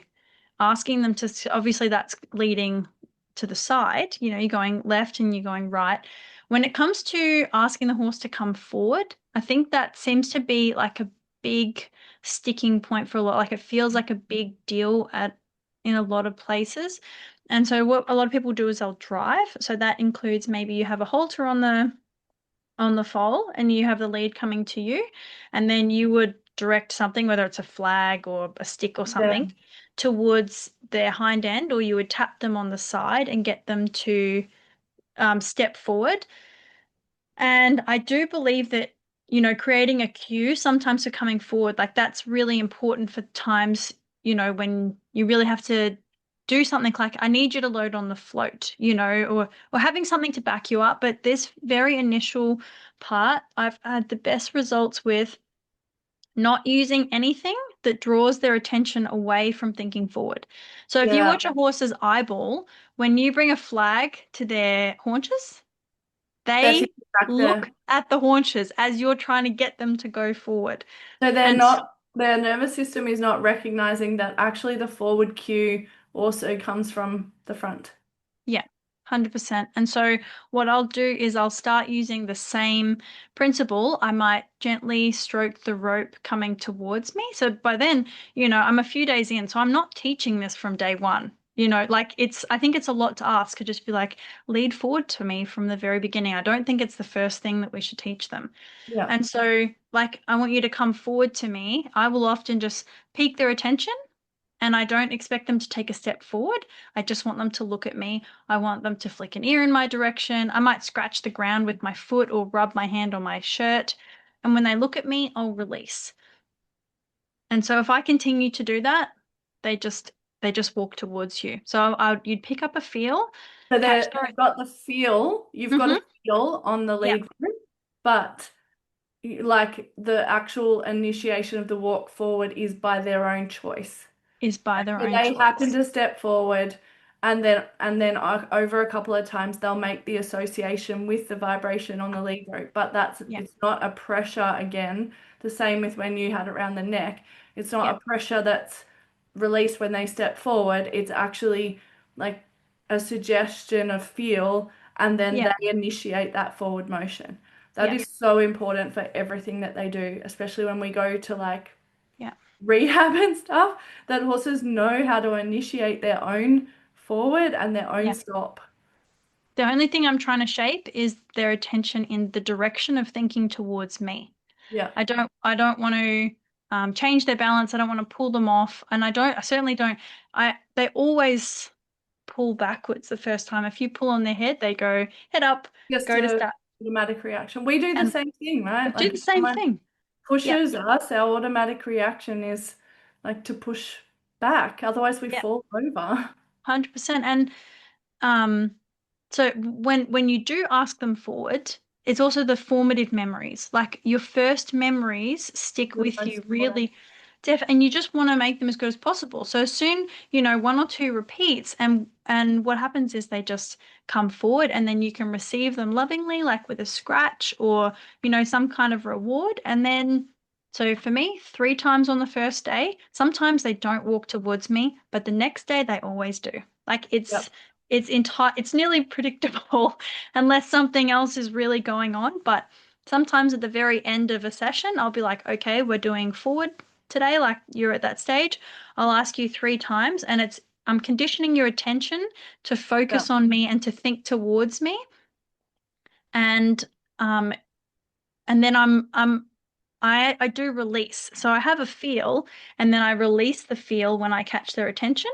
asking them to, obviously that's leading to the side, you're going left and you're going right. When it comes to asking the horse to come forward, I think that seems to be like a big sticking point for a lot. Like it feels like a big deal in a lot of places. And so what a lot of people do is they'll drive. So that includes maybe you have a halter on the foal and you have the lead coming to you, and then you would direct something, whether it's a flag or a stick or Yeah. something, towards their hind end, or you would tap them on the side and get them to step forward. And I do believe that, creating a cue sometimes for coming forward, like that's really important for times, when you really have to do something like, I need you to load on the float, or having something to back you up. But this very initial part, I've had the best results with not using anything that draws their attention away from thinking forward. So if you Yeah. watch a horse's eyeball, when you bring a flag to their haunches, They're they sitting back there. look at the haunches as you're trying to get them to go forward. So they're And not, their nervous system is not recognizing that actually the forward cue also comes from the front. yeah, 100%. And so what I'll do is I'll start using the same principle. I might gently stroke the rope coming towards me. So by then, I'm a few days in, so I'm not teaching this from day one. Like I think it's a lot to ask to just be like, lead forward to me from the very beginning. I don't think it's the first thing that we should teach them. Yeah. And so, like, I want you to come forward to me. I will often just pique their attention and I don't expect them to take a step forward. I just want them to look at me. I want them to flick an ear in my direction. I might scratch the ground with my foot or rub my hand on my shirt. And when they look at me, I'll release. And so if I continue to do that, they just they just walk towards you. So you'd pick up a feel, So catch they're, their they've got the feel, you've got a hmm feel on the yeah, lead rope, but like the actual initiation of the walk forward is by their own choice. is by their So own they happen choice. to step forward and then over a couple of times they'll make the association with the vibration on the lead rope. But Yeah, it's not a pressure again. The same with when you had it around the neck. It's not yeah, a pressure that's release when they step forward. It's actually like a suggestion of feel, and then Yeah. they initiate that forward motion. That Yeah. is so important for everything that they do, especially when we go to like Yeah. rehab and stuff, that horses know how to initiate their own forward and their own Yeah. stop. The only thing I'm trying to shape is their attention in the direction of thinking towards me. Yeah. I don't want to change their balance. I don't want to pull them off. And I certainly don't. They always pull backwards the first time. If you pull on their head, they go head up, Just go to a start. automatic reaction. We do the And same thing, right? do Like the if same someone thing. Yeah. pushes us, our automatic reaction is like to push back. Otherwise we Yeah. fall over. 100%. And um, so when you do ask them forward, it's also the formative memories. Like your first memories stick The with most you important. really and you just want to make them as good as possible. So soon, one or two repeats and what happens is they just come forward and then you can receive them lovingly, like with a scratch or, some kind of reward. And then so for me, 3 times on the first day, sometimes they don't walk towards me, but the next day they always do. Like Yep. it's nearly predictable unless something else is really going on. But sometimes at the very end of a session, I'll be like, okay, we're doing forward today, like you're at that stage. I'll ask you 3 times, and I'm conditioning your attention to Yep. focus on me and to think towards me. And um and then I do release. So I have a feel and then I release the feel when I catch their attention.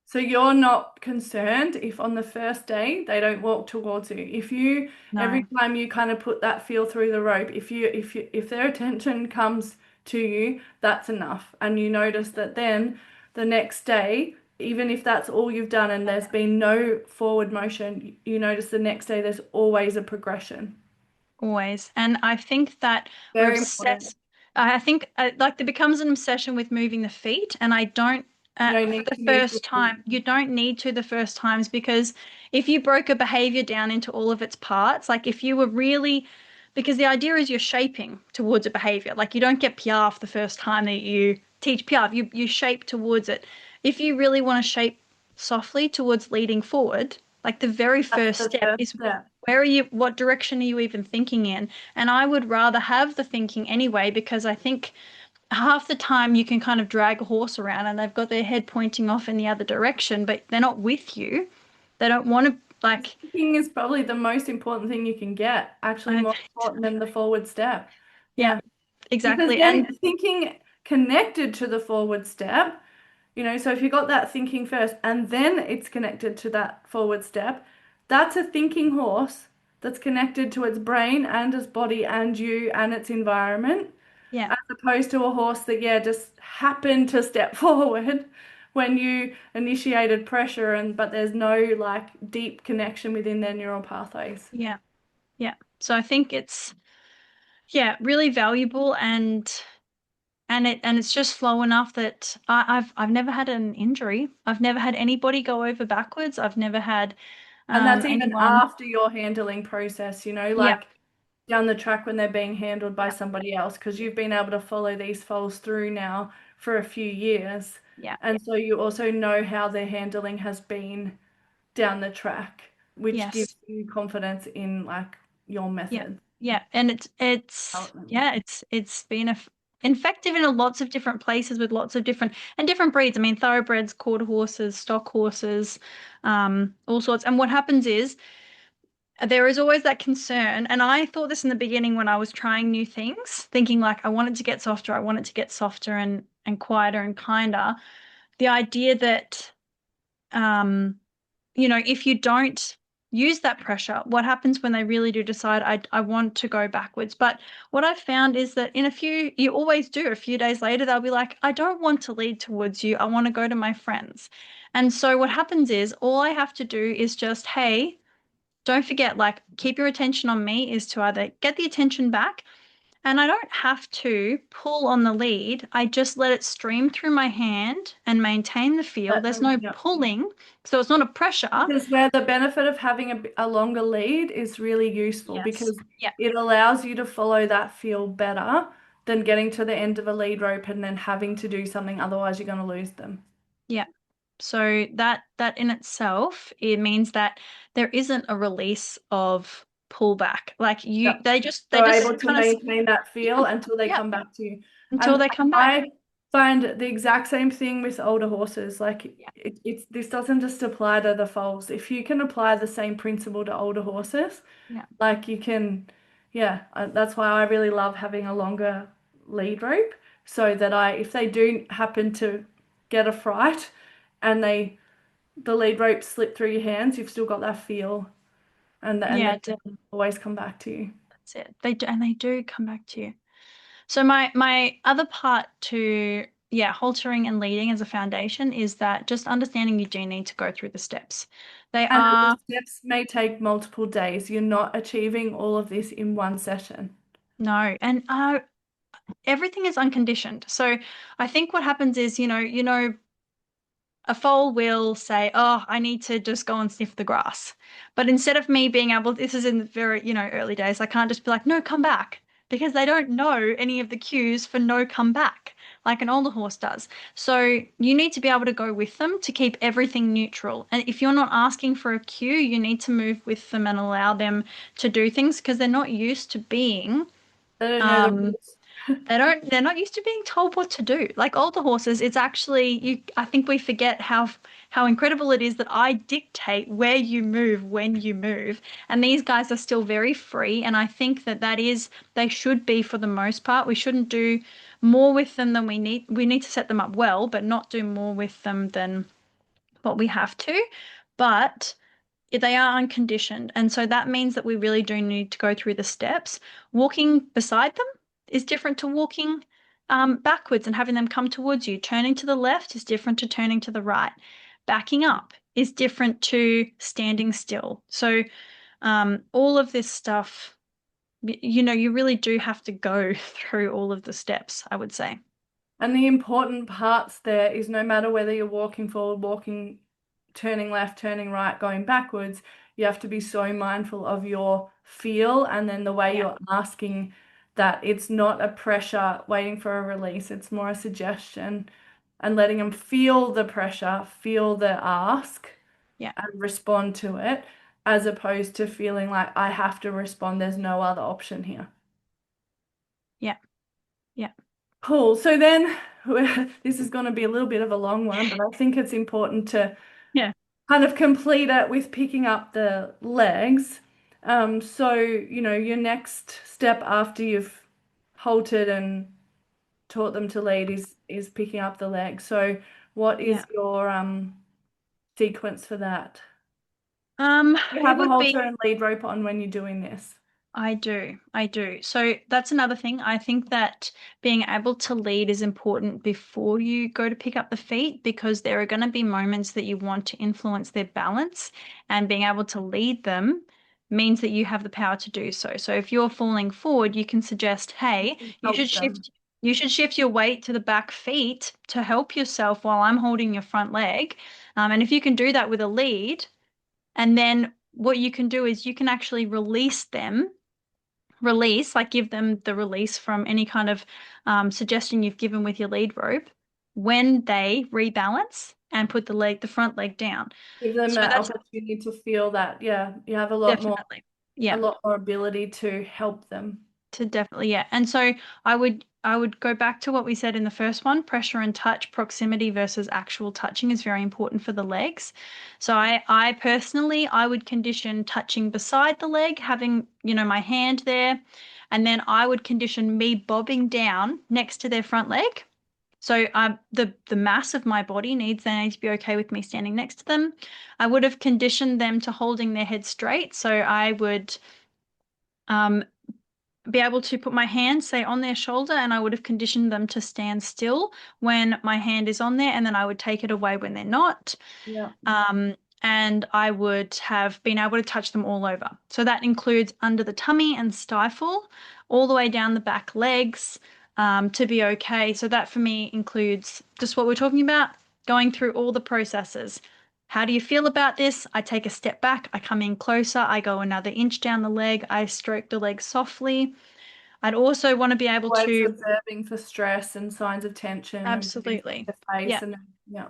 So you're not concerned if on the first day they don't walk towards you. If you every No, time you kind of put that feel through the rope, if their attention comes to you, that's enough. And you notice that then the next day, even if that's all you've done and there's been no forward motion, you notice the next day there's always a progression. always. And I think that we're Very important. obsessed. I think like there becomes an obsession with moving the feet, and I don't. You don't For need the to move your first feet. time, you don't need to the first times because if you broke a behavior down into all of its parts, like if you were really, because the idea is you're shaping towards a behavior. Like you don't get piaffe the first time that you teach piaffe. You shape towards it. If you really want to shape softly towards leading forward, like the very That's first the step first is step. what direction are you even thinking in? And I would rather have the thinking anyway, because I think half the time you can kind of drag a horse around and they've got their head pointing off in the other direction, but they're not with you. They don't want to, like, Thinking is probably the most important thing you can get, actually I more think, important than the forward step. yeah, Yeah. Because exactly. then And thinking connected to the forward step, so if you got that thinking first and then it's connected to that forward step, that's a thinking horse that's connected to its brain and its body and you and its environment, yeah, as opposed to a horse that, yeah, just happened to step forward when you initiated pressure and but there's no like deep connection within their neural pathways. yeah, yeah. So I think yeah, really valuable and it's just slow enough that I've never had an injury. I've never had anybody go over backwards. I've never had And that's even anyone. after your handling process, Yeah, like down the track when they're being handled by yeah, somebody else, because you've been able to follow these foals through now for a few years. yeah, And so you also know how their handling has been down the track, which gives yes. you confidence in like your Yeah, method. yeah, and it's Development. yeah, it's been effective in lots of different places with lots of different breeds. I mean, thoroughbreds, quarter horses, stock horses, all sorts. And what happens is there is always that concern, and I thought this in the beginning when I was trying new things, thinking like I want it to get softer, I want it to get softer and quieter and kinder. The idea that um if you don't use that pressure, what happens when they really do decide, I want to go backwards? But what I've found is that you always do, a few days later, they'll be like, I don't want to lead towards you. I want to go to my friends. And so what happens is all I have to do is just, hey, don't forget, like, keep your attention on me is to either get the attention back and I don't have to pull on the lead. I just let it stream through my hand and maintain the feel. Let There's them, no yeah. pulling, so it's not a pressure. Because where the benefit of having a longer lead is really useful Yes. because Yeah. it allows you to follow that feel better than getting to the end of a lead rope and then having to do something, otherwise you're going to lose them. Yeah. So that in itself, it means that there isn't a release of pullback. Like Yep. they So just able to kind of maintain that feel yeah, until they yeah, come back to you. until And they come back. I find the exact same thing with older horses. Like Yeah. it's this doesn't just apply to the foals. If you can apply the same principle to older horses, Yeah. like you can, yeah, that's why I really love having a longer lead rope so that if they do happen to get a fright and the lead rope slip through your hands, you've still got that feel and they Yeah, can always come back to you. that's it. They do come back to you. So my other part to yeah, haltering and leading as a foundation is that just understanding you do need to go through the steps. They And that the are steps may take multiple days. You're not achieving all of this in one session. no, and everything is unconditioned. So I think what happens is, a foal will say, "Oh, I need to just go and sniff the grass." But instead of me being able, this is in the very, early days, I can't just be like, "No, come back," because they don't know any of the cues for no come back, like an older horse does. So you need to be able to go with them to keep everything neutral. And if you're not asking for a cue, you need to move with them and allow them to do things because they're not used to being They don't know the um rules. they're not used to being told what to do. Like older horses, it's actually I think we forget how incredible it is that I dictate where you move when you move. And these guys are still very free, and I think that they should be for the most part. We shouldn't do more with them than we need. We need to set them up well, but not do more with them than what we have to. But they are unconditioned. And so that means that we really do need to go through the steps. Walking beside them is different to walking backwards and having them come towards you. Turning to the left is different to turning to the right. Backing up is different to standing still. So all of this stuff, you really do have to go through all of the steps, I would say. And the important parts there is no matter whether you're walking forward, walking, turning left, turning right, going backwards, you have to be so mindful of your feel and then the way Yeah, you're asking that it's not a pressure waiting for a release, it's more a suggestion and letting them feel the pressure, feel the ask yeah, and respond to it, as opposed to feeling like I have to respond, there's no other option here. yeah, yeah, Cool. So then this is going to be a little bit of a long one, but I think it's important to yeah, kind of complete it with picking up the legs. So, your next step after you've halted and taught them to lead is picking up the legs. So, what yeah. is your sequence for that? You It have a would be halter and lead rope on when you're doing this. I do. I do. So that's another thing. I think that being able to lead is important before you go to pick up the feet because there are going to be moments that you want to influence their balance, and being able to lead them means that you have the power to do so. So if you're falling forward, you can suggest, "Hey, Help them. you should shift your weight to the back feet to help yourself while I'm holding your front leg." And if you can do that with a lead, and then what you can do is you can actually like give them the release from any kind of suggestion you've given with your lead rope when they rebalance and put the front leg down. Give them So that that's opportunity to feel that, yeah, you have definitely, a yeah, lot more ability to help them. to definitely, yeah. And so I would go back to what we said in the first one, pressure and touch, proximity versus actual touching is very important for the legs. So I personally, I would condition touching beside the leg, having, my hand there, and then I would condition me bobbing down next to their front leg. So the mass of my body they need to be okay with me standing next to them. I would have conditioned them to holding their head straight. So I would um, be able to put my hand, say, on their shoulder, and I would have conditioned them to stand still when my hand is on there, and then I would take it away when they're not. Yeah. Um, and I would have been able to touch them all over. So that includes under the tummy and stifle, all the way down the back legs, to be okay. So that for me includes just what we're talking about, going through all the processes. How do you feel about this? I take a step back, I come in closer, I go another inch down the leg, I stroke the leg softly. I'd also want to be able Always to, observing for stress and signs of tension and putting absolutely. the face Yeah. and yeah.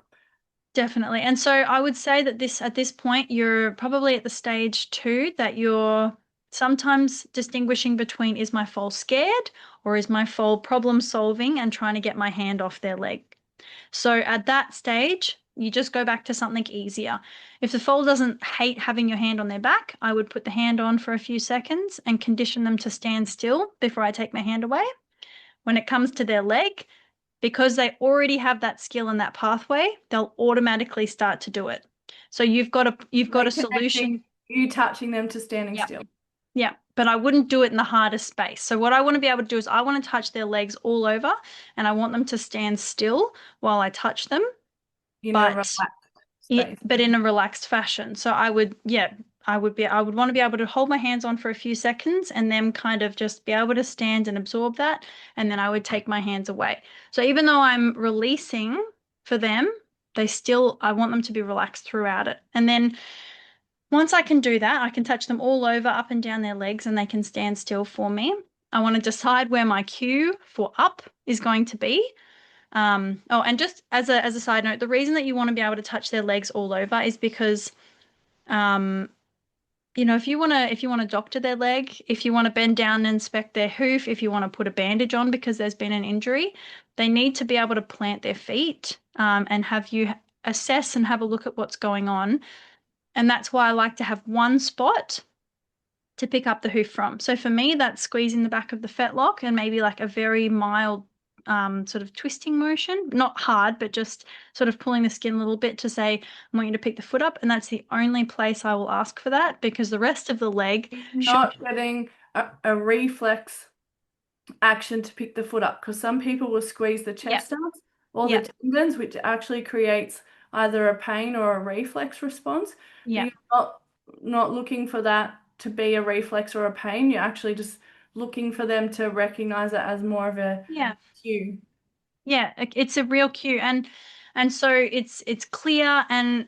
Definitely. And so I would say that at this point, you're probably at the stage two that you're sometimes distinguishing between, is my foal scared or is my foal problem solving and trying to get my hand off their leg? So at that stage, you just go back to something easier. If the foal doesn't hate having your hand on their back, I would put the hand on for a few seconds and condition them to stand still before I take my hand away. When it comes to their leg, because they already have that skill and that pathway, they'll automatically start to do it. So you've got Like a solution. connecting, you touching them to standing Yeah. still. Yeah. But I wouldn't do it in the hardest space. So what I want to be able to do is I want to touch their legs all over and I want them to stand still while I touch them, In a but relaxed space. in a relaxed fashion. So I would, yeah, I would want to be able to hold my hands on for a few seconds and then kind of just be able to stand and absorb that. And then I would take my hands away. So even though I'm releasing for them, I want them to be relaxed throughout it. And then once I can do that, I can touch them all over, up and down their legs, and they can stand still for me. I want to decide where my cue for up is going to be. Oh, and just as a side note, the reason that you want to be able to touch their legs all over is because um, if you want to doctor their leg, if you want to bend down and inspect their hoof, if you want to put a bandage on because there's been an injury, they need to be able to plant their feet and have you assess and have a look at what's going on. And that's why I like to have one spot to pick up the hoof from. So for me, that's squeezing the back of the fetlock and maybe like a very mild sort of twisting motion, not hard, but just sort of pulling the skin a little bit to say, I want you to pick the foot up. And that's the only place I will ask for that because the rest of the leg should, Not getting a reflex action to pick the foot up because some people will squeeze the yeah, chest out or the yeah, tendons, which actually creates either a pain or a reflex response. But yeah, you're not looking for that to be a reflex or a pain. You're actually just looking for them to recognize it as more of a yeah. cue. Yeah, it's a real cue and so it's clear and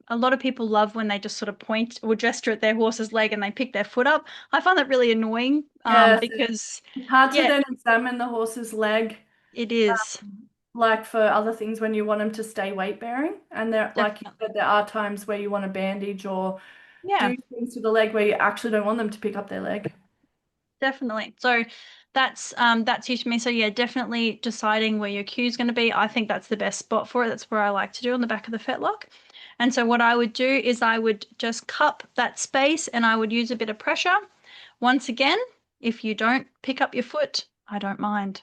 a lot of people love when they just sort of point or gesture at their horse's leg and they pick their foot up. I find that really annoying Yes, because it's hard to yeah, then examine the horse's leg, it is like for other things when you want them to stay weight bearing. And there, like you definitely. said, there are times where you want to bandage or Yeah, do things to the leg where you actually don't want them to pick up their leg. definitely. So that's huge for me. So yeah, definitely deciding where your cue is going to be. I think that's the best spot for it. That's where I like to do on the back of the fetlock. And so what I would do is I would just cup that space and I would use a bit of pressure. Once again, if you don't pick up your foot, I don't mind.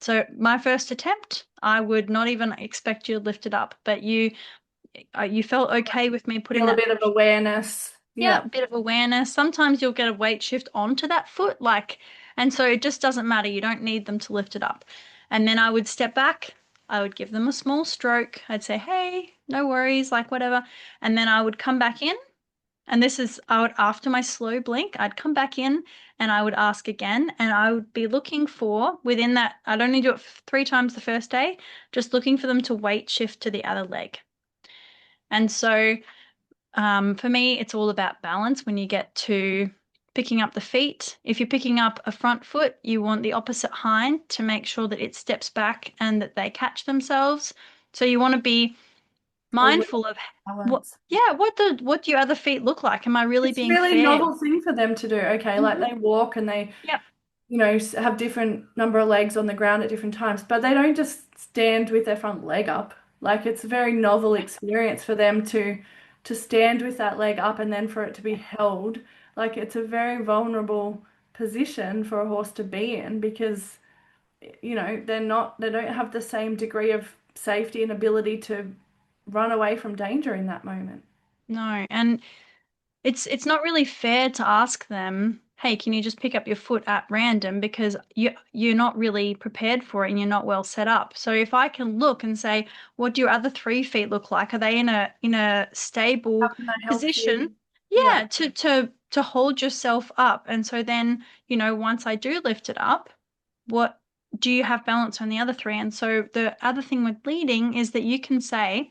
So my first attempt, I would not even expect you to lift it up, but you felt okay with me putting Feel a that bit of pressure. awareness. Yeah, Yeah. bit of awareness. Sometimes you'll get a weight shift onto that foot, and so it just doesn't matter. You don't need them to lift it up. And then I would step back. I would give them a small stroke. I'd say, hey, no worries, like whatever. And then I would come back in. And after my slow blink, I'd come back in and I would ask again. And I would be looking for within that, I'd only do it 3 times the first day, just looking for them to weight shift to the other leg. And so for me, it's all about balance when you get to picking up the feet. If you're picking up a front foot, you want the opposite hind to make sure that it steps back and that they catch themselves. So you want to be Aware mindful of balance. what do your other feet look like? Am I really It's a being really fair? novel thing for them to do. Okay, like Hmm. they walk and they, Yep. have different number of legs on the ground at different times, but they don't just stand with their front leg up. Like it's a very novel experience for them to stand with that leg up and then for it to be held. Like it's a very vulnerable position for a horse to be in because, they don't have the same degree of safety and ability to run away from danger in that moment. No, and it's not really fair to ask them, hey, can you just pick up your foot at random because you're not really prepared for it and you're not well set up. So if I can look and say, what do your other 3 feet look like? Are they in a How stable can I help position? you? Yeah. Yeah, to hold yourself up. And so then, once I do lift it up, what do you have balance on the other 3? And so the other thing with leading is that you can say,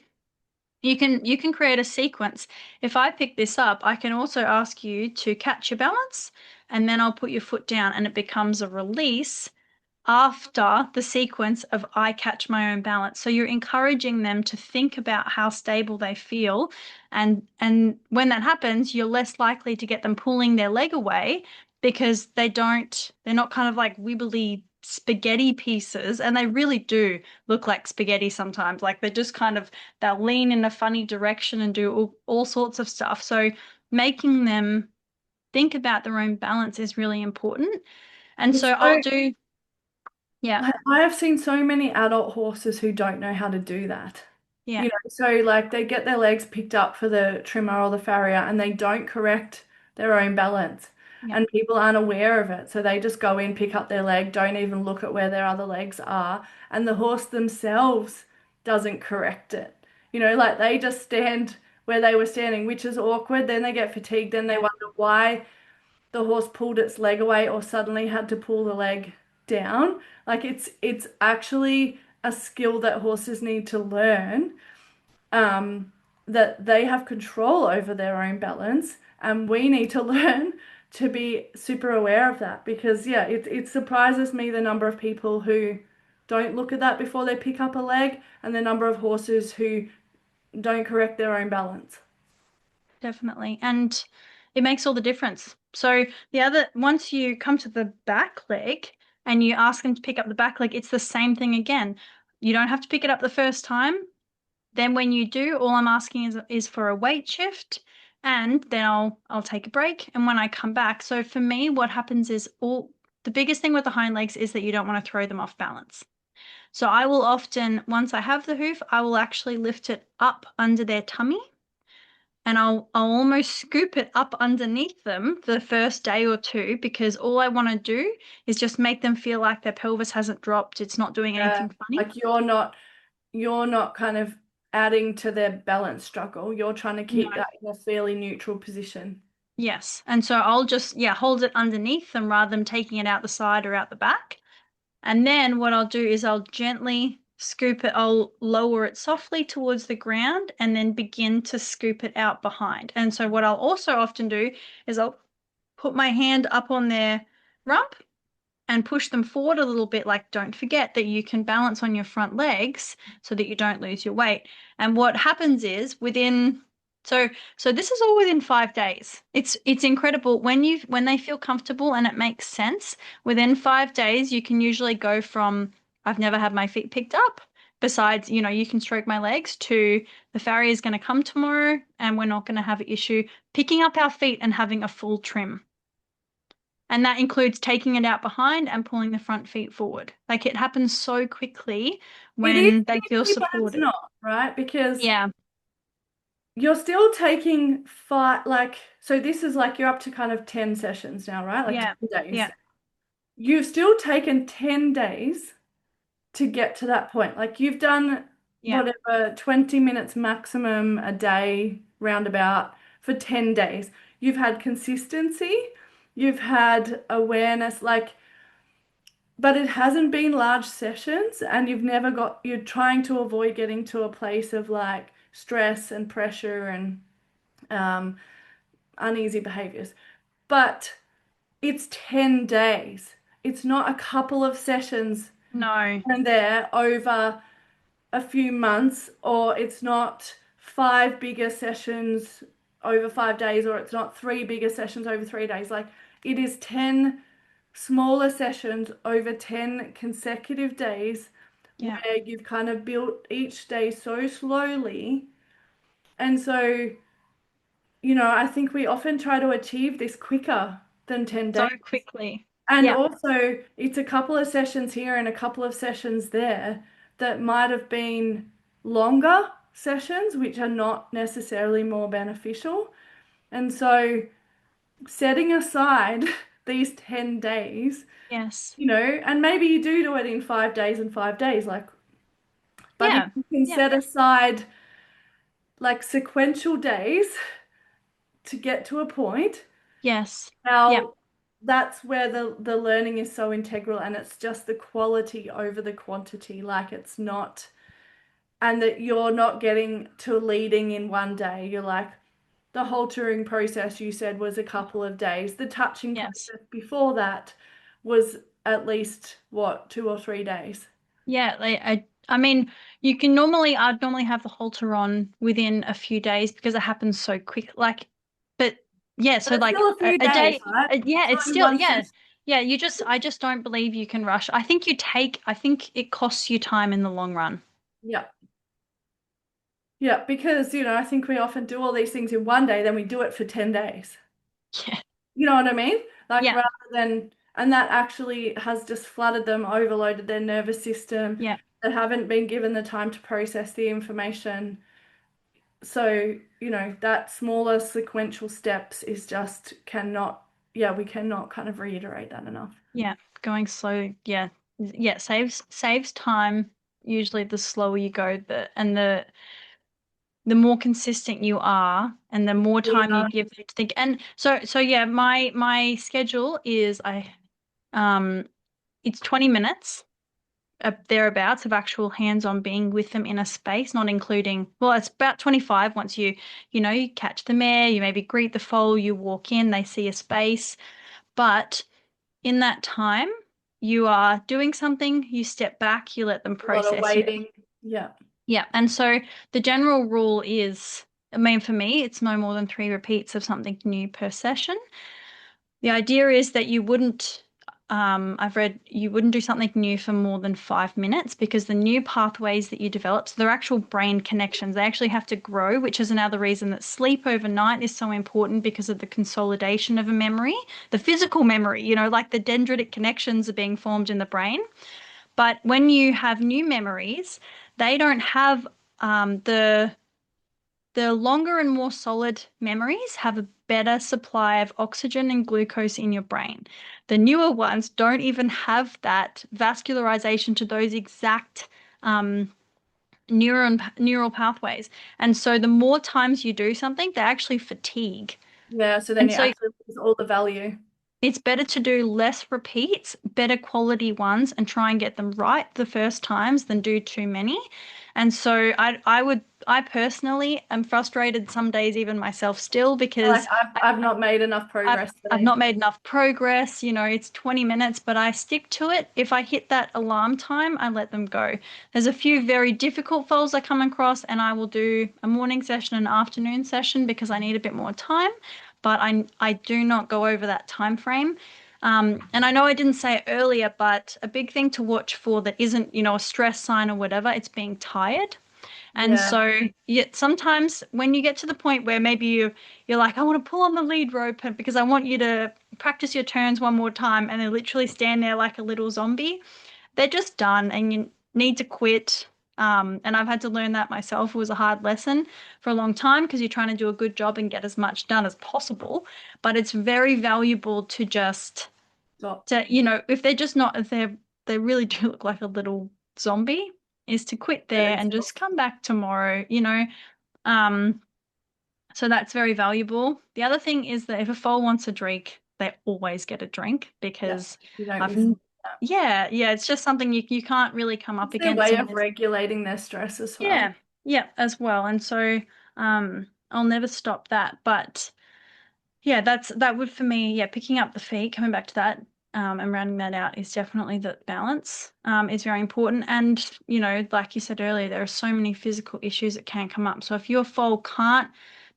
you can create a sequence. If I pick this up, I can also ask you to catch your balance and then I'll put your foot down, and it becomes a release after the sequence of I catch my own balance. So you're encouraging them to think about how stable they feel. And when that happens, you're less likely to get them pulling their leg away because they're not kind of like wibbly spaghetti pieces. And they really do look like spaghetti sometimes. Like they're just kind of, they'll lean in a funny direction and do all sorts of stuff. So making them think about their own balance is really important. And so It's I'll so do, yeah. I have seen so many adult horses who don't know how to do that. Yeah, So like they get their legs picked up for the trimmer or the farrier and they don't correct their own balance. yeah, And people aren't aware of it. So they just go in, pick up their leg, don't even look at where their other legs are. And the horse themselves doesn't correct it. Like they just stand where they were standing, which is awkward. Then they get fatigued, then they yeah, wonder why the horse pulled its leg away or suddenly had to pull the leg down. Like it's actually a skill that horses need to learn, that they have control over their own balance, and we need to learn to be super aware of that because yeah, it surprises me the number of people who don't look at that before they pick up a leg and the number of horses who don't correct their own balance. definitely. And it makes all the difference. So once you come to the back leg and you ask them to pick up the back leg, it's the same thing again. You don't have to pick it up the first time. Then when you do, all I'm asking is for a weight shift, and then I'll take a break. And when I come back, so for me, what happens is all the biggest thing with the hind legs is that you don't want to throw them off balance. So I will often, once I have the hoof, I will actually lift it up under their tummy and I'll almost scoop it up underneath them for the first day or two because all I want to do is just make them feel like their pelvis hasn't dropped. It's not doing Yeah, anything funny. like you're not kind of adding to their balance struggle. You're trying to No. keep that in a fairly neutral position. Yes. And so I'll just, yeah, hold it underneath them rather than taking it out the side or out the back. And then what I'll do is I'll gently scoop it, I'll lower it softly towards the ground and then begin to scoop it out behind. And so what I'll also often do is I'll put my hand up on their rump and push them forward a little bit. Like, don't forget that you can balance on your front legs so that you don't lose your weight. And what happens is so so this is all within 5 days. It's incredible when they feel comfortable and it makes sense. Within 5 days, you can usually go from I've never had my feet picked up. Besides, you can stroke my legs to the farrier is going to come tomorrow and we're not going to have an issue picking up our feet and having a full trim. And that includes taking it out behind and pulling the front feet forward. Like it happens so quickly It is when they feel easy, but it's supported. not, right? Because Yeah, you're still taking five, like, so this is like you're up to kind of 10 sessions now, right? Like yeah, 10 days. yeah, You've still taken 10 days to get to that point. Like you've done yeah, whatever 20 minutes maximum a day roundabout for 10 days. You've had consistency, you've had awareness, like, but it hasn't been large sessions and you're trying to avoid getting to a place of like stress and pressure and um, uneasy behaviors. But it's 10 days. It's not a couple of sessions no, and there over a few months, or it's not five bigger sessions over 5 days, or it's not three bigger sessions over 3 days. Like it is 10 smaller sessions over 10 consecutive days yeah, where you've kind of built each day so slowly. And so, I think we often try to achieve this quicker than 10 so days. quickly. And Yeah, also, it's a couple of sessions here and a couple of sessions there that might have been longer sessions, which are not necessarily more beneficial. And so, setting aside these 10 days, yes, and maybe you do it in 5 days and 5 days, like, but if yeah, you can yeah, set aside like sequential days to get to a point, yes, yeah, now that's where the learning is so integral and it's just the quality over the quantity. Like it's not, and that you're not getting to leading in one day. You're like the haltering process you said was a couple of days. The touching Yes. process before that was at least what, 2 or 3 days. Yeah, I mean, I'd normally have the halter on within a few days because it happens so quick. Like, but yeah, But so it's like still a few a days, day, right? yeah, It's it's not in still, one yeah, session. yeah, I just don't believe you can rush. I think it costs you time in the long run. Yeah. Yeah, because, I think we often do all these things in one day, then we do it for 10 days. Yeah, You know what I mean? Like yeah, rather than, and that actually has just flooded them, overloaded their nervous system. yeah, They haven't been given the time to process the information. So, that smaller sequential steps is just cannot, yeah, we cannot kind of reiterate that enough. yeah. Going slow, yeah, yeah, saves time. Usually, the slower you go, the more consistent you are and the more time you Yeah, give them to think. And so yeah, my schedule is um it's 20 minutes thereabouts of actual hands-on being with them in a space, not including, well, it's about 25 once you catch the mare, you maybe greet the foal, you walk in, they see a space. But in that time, you are doing something, you step back, you let them a lot of process. waiting. Yeah. Yeah, and so the general rule is, I mean, for me, it's no more than 3 repeats of something new per session. The idea is that I've read you wouldn't do something new for more than 5 minutes because the new pathways that you develop, so they're actual brain connections, they actually have to grow, which is another reason that sleep overnight is so important because of the consolidation of a memory, the physical memory, like the dendritic connections are being formed in the brain. But when you have new memories, they don't have the longer and more solid memories have a better supply of oxygen and glucose in your brain. The newer ones don't even have that vascularization to those exact neural pathways. And so the more times you do something, they actually fatigue. Yeah. So then And you so actually lose all the value. it's better to do less repeats, better quality ones, and try and get them right the first times than do too many. And so I personally am frustrated some days, even myself still, Like because I've not made enough progress I've today. not made enough progress. It's 20 minutes, but I stick to it. If I hit that alarm time, I let them go. There's a few very difficult foals I come across, and I will do a morning session and an afternoon session because I need a bit more time. But I do not go over that time frame. And I know I didn't say it earlier, but a big thing to watch for that isn't, a stress sign or whatever, it's being tired. And Yeah. so, yeah, sometimes when you get to the point where maybe you're like, I want to pull on the lead rope because I want you to practice your turns one more time, and they literally stand there like a little zombie. They're just done, and you need to quit. And I've had to learn that myself. It was a hard lesson for a long time because you're trying to do a good job and get as much done as possible. But it's very valuable to just Stop. if they're just not, if they really do look like a little zombie, is to quit there Very and stop. just come back tomorrow. Um, so that's very valuable. The other thing is that if a foal wants a drink, they always get a drink Yeah. because You don't I've, miss that. yeah, yeah, it's just something you can't really come up It's their against. way And of regulating their stress as well. yeah, yeah, as well. And so I'll never stop that. But yeah, that would for me, yeah, picking up the feet, coming back to that, and rounding that out is definitely the balance, is very important. And, like you said earlier, there are so many physical issues that can come up. So if your foal can't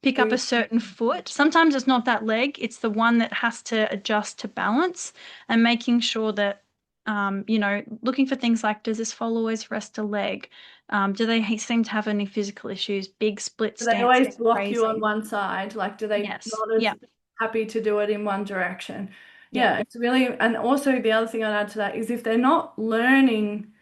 pick up a Food. certain foot, sometimes it's not that leg, it's the one that has to adjust to balance and making sure that, looking for things like, does this foal always rest a leg? Do they seem to have any physical issues? Big split Do they stance always is block you on crazy. one side? Like, do they Yes. not as Yeah. happy to do it in one direction? Yeah. Yeah, it's really, and also the other thing I'd add to that is if they're not learning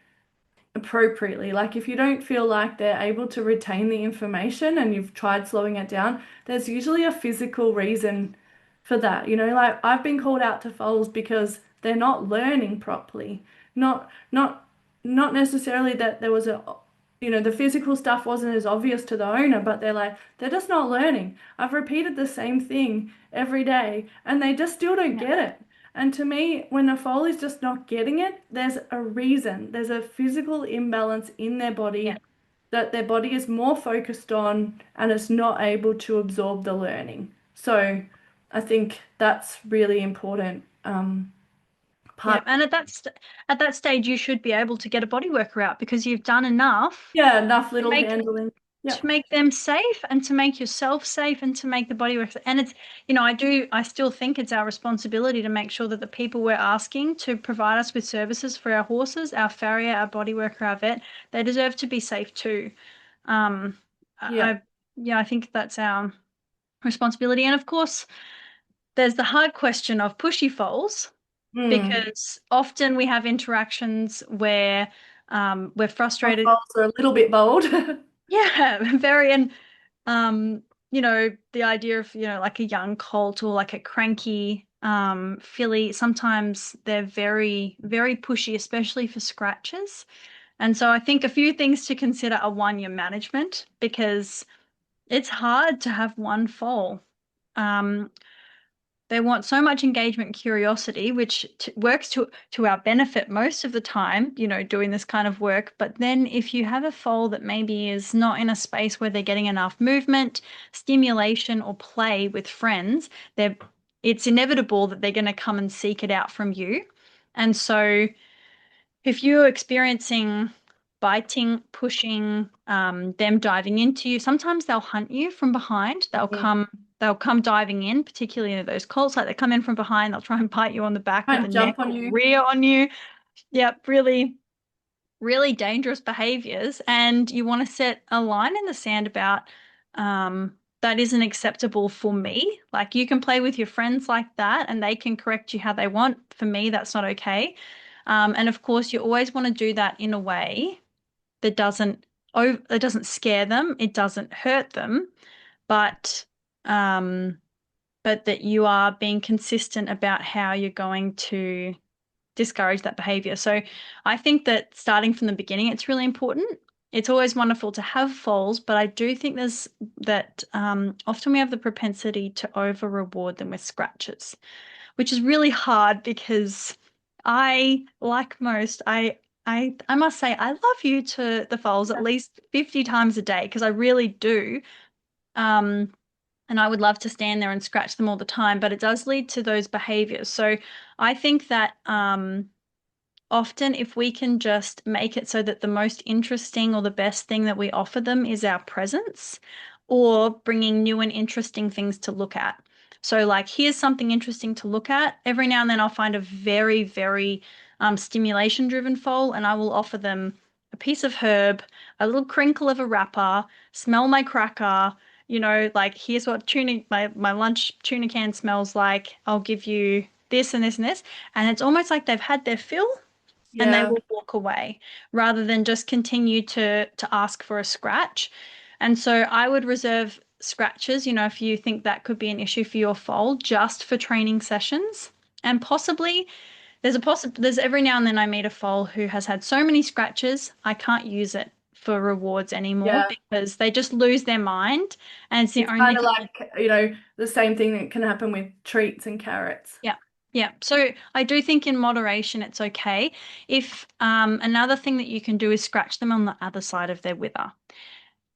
appropriately. Like if you don't feel like they're able to retain the information and you've tried slowing it down, there's usually a physical reason for that. Like I've been called out to foals because they're not learning properly. Not necessarily that there was the physical stuff wasn't as obvious to the owner, but they're just not learning. I've repeated the same thing every day and they just still don't Yeah. get it. And to me, when a foal is just not getting it, there's a reason. There's a physical imbalance in their Yeah. body that their body is more focused on and it's not able to absorb the learning. So I think that's really important Yeah, part. and at that stage, you should be able to get a body worker out because you've done enough Yeah, enough to little make handling. Yeah, them safe and to make yourself safe and to make the body worker. And it's, I still think it's our responsibility to make sure that the people we're asking to provide us with services for our horses, our farrier, our body worker, our vet, they deserve to be safe too. Um, yeah. yeah, I think that's our responsibility. And of course, there's the hard question of pushy foals Mm. because often we have interactions where we're My frustrated. files are a little bit bold. Yeah, very. And the idea of, like a young colt or like a cranky filly, sometimes they're very, very pushy, especially for scratches. And so I think a few things to consider are one, your management, because it's hard to have one foal. Um, they want so much engagement and curiosity, which works to our benefit most of the time, doing this kind of work. But then if you have a foal that maybe is not in a space where they're getting enough movement, stimulation, or play with friends, it's inevitable that they're going to come and seek it out from you. And so if you're experiencing biting, pushing, them diving into you, sometimes they'll hunt you from behind. Mm. They'll come diving in, particularly those colts, like they come in from behind, they'll try and bite you on the back or the Might neck jump on or you. rear on you. Yep, really, really dangerous behaviors. And you want to set a line in the sand about that isn't acceptable for me. Like you can play with your friends like that and they can correct you how they want. For me, that's not okay. And of course, you always want to do that in a way that it doesn't scare them, it doesn't hurt them, but um, but that you are being consistent about how you're going to discourage that behavior. So I think that starting from the beginning, it's really important. It's always wonderful to have foals, but I do think there's that often we have the propensity to over reward them with scratches, which is really hard because like most, I must say I love you to the foals at least 50 times a day because I really do. Um, and I would love to stand there and scratch them all the time, but it does lead to those behaviors. So I think that often if we can just make it so that the most interesting or the best thing that we offer them is our presence or bringing new and interesting things to look at. So like, here's something interesting to look at. Every now and then I'll find a very, very stimulation driven foal and I will offer them a piece of herb, a little crinkle of a wrapper, smell my cracker, like here's what my lunch tuna can smells like. I'll give you this and this and this. And it's almost like they've had their fill and they Yeah, will walk away rather than just continue to ask for a scratch. And so I would reserve scratches, if you think that could be an issue for your foal, just for training sessions. And possibly there's every now and then I meet a foal who has had so many scratches, I can't use it for rewards anymore yeah. because they just lose their mind and it's the It's only kind of kind of. like, the same thing that can happen with treats and carrots. Yeah. Yeah. So I do think in moderation it's okay. If another thing that you can do is scratch them on the other side of their wither.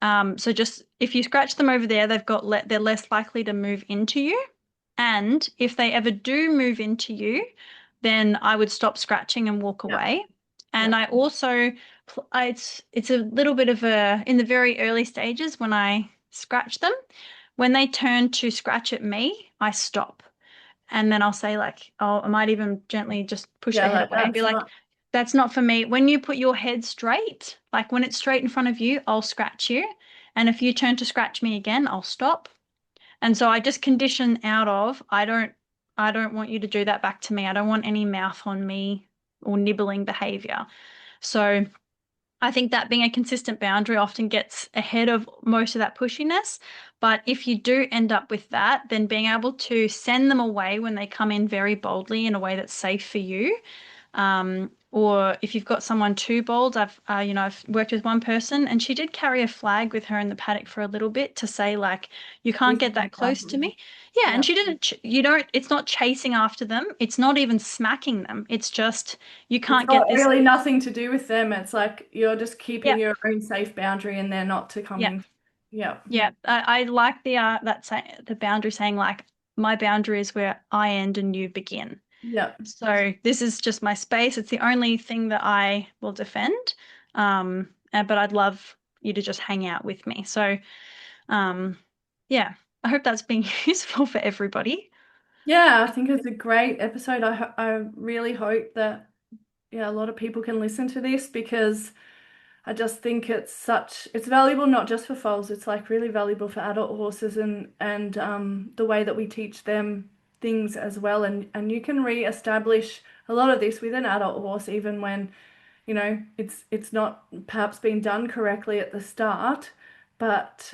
So just if you scratch them over there, they're less likely to move into you. And if they ever do move into you, then I would stop scratching and walk Yeah, away. yeah, And I also, it's a little bit of in the very early stages when I scratch them, when they turn to scratch at me, I stop. And then I'll say like, oh, I might even gently just push yeah. the head Like away and be that's like, not. that's not for me. When you put your head straight, like when it's straight in front of you, I'll scratch you. And if you turn to scratch me again, I'll stop. And so I just condition out of, I don't want you to do that back to me. I don't want any mouth on me or nibbling behavior. So I think that being a consistent boundary often gets ahead of most of that pushiness. But if you do end up with that, then being able to send them away when they come in very boldly in a way that's safe for you, or if you've got someone too bold, I've worked with one person and she did carry a flag with her in the paddock for a little bit to say like, you can't This get is my that close to boundary. me. Yeah, and Yeah. she didn't, you don't, it's not chasing after them. It's not even smacking them. It's just, you It's can't got get this. really nothing to do with them. It's like you're just keeping Yeah, your own safe boundary and they're not to yeah, coming. Yeah. yeah. I like the boundary saying like, my boundary is where I end and you begin. Yeah. So this is just my space. It's the only thing that I will defend. But I'd love you to just hang out with me. So, um, yeah, I hope that's being useful for everybody. Yeah, I think it's a great episode. I really hope that a lot of people can listen to this because I just think it's valuable not just for foals, it's like really valuable for adult horses and the way that we teach them things as well. And you can re-establish a lot of this with an adult horse even when, it's not perhaps been done correctly at the start, but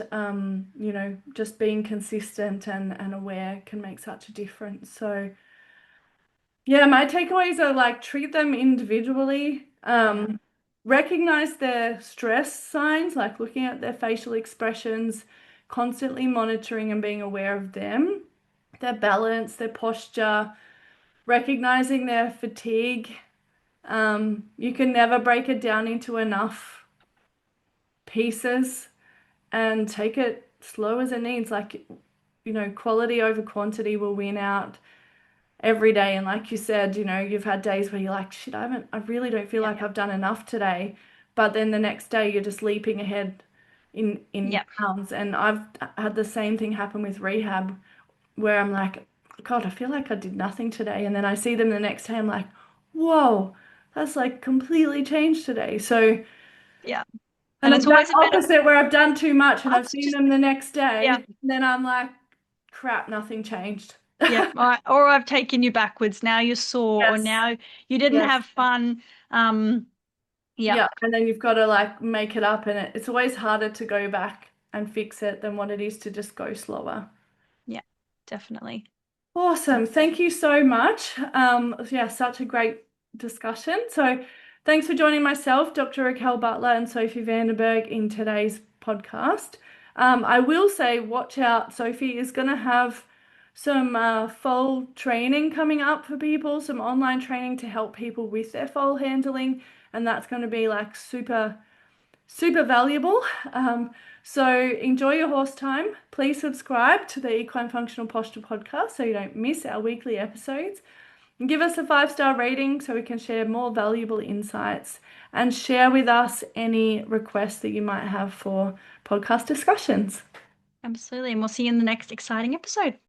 just being consistent and aware can make such a difference. So yeah, my takeaways are like treat them individually, Yeah, recognize their stress signs, like looking at their facial expressions, constantly monitoring and being aware of them, their balance, their posture, recognizing their fatigue. You can never break it down into enough pieces and take it slow as it needs. Like, quality over quantity will win out every day. And like you said, you've had days where you're like, shit, I really don't feel yeah, like I've done enough today. But then the next day you're just leaping ahead in yeah, pounds. And I've had the same thing happen with rehab where I'm like, God, I feel like I did nothing today. And then I see them the next day, I'm like, whoa, that's like completely changed today. So, yeah. and And I've it's done always a better, opposite where I've done too much and I've us seen just, them the next yeah, day. And then I'm like, crap, nothing changed. yeah. Or I've taken you backwards. Now you're sore, or Yes. now you didn't Yes. have fun. Yeah, Yeah, and then you've got to like make it up, and it's always harder to go back and fix it than what it is to just go slower. yeah, definitely. Awesome. Thank you so much. Yeah, such a great discussion. So thanks for joining myself, Dr. Raquel Butler and Sophie Vandenberg in today's podcast. I will say, watch out. Sophie is going to have some foal training coming up for people, some online training to help people with their foal handling, and that's going to be like super super valuable. Um, so enjoy your horse time. Please subscribe to the Equine Functional Posture podcast so you don't miss our weekly episodes. And give us a 5-star rating so we can share more valuable insights and share with us any requests that you might have for podcast discussions. Absolutely. And we'll see you in the next exciting episode.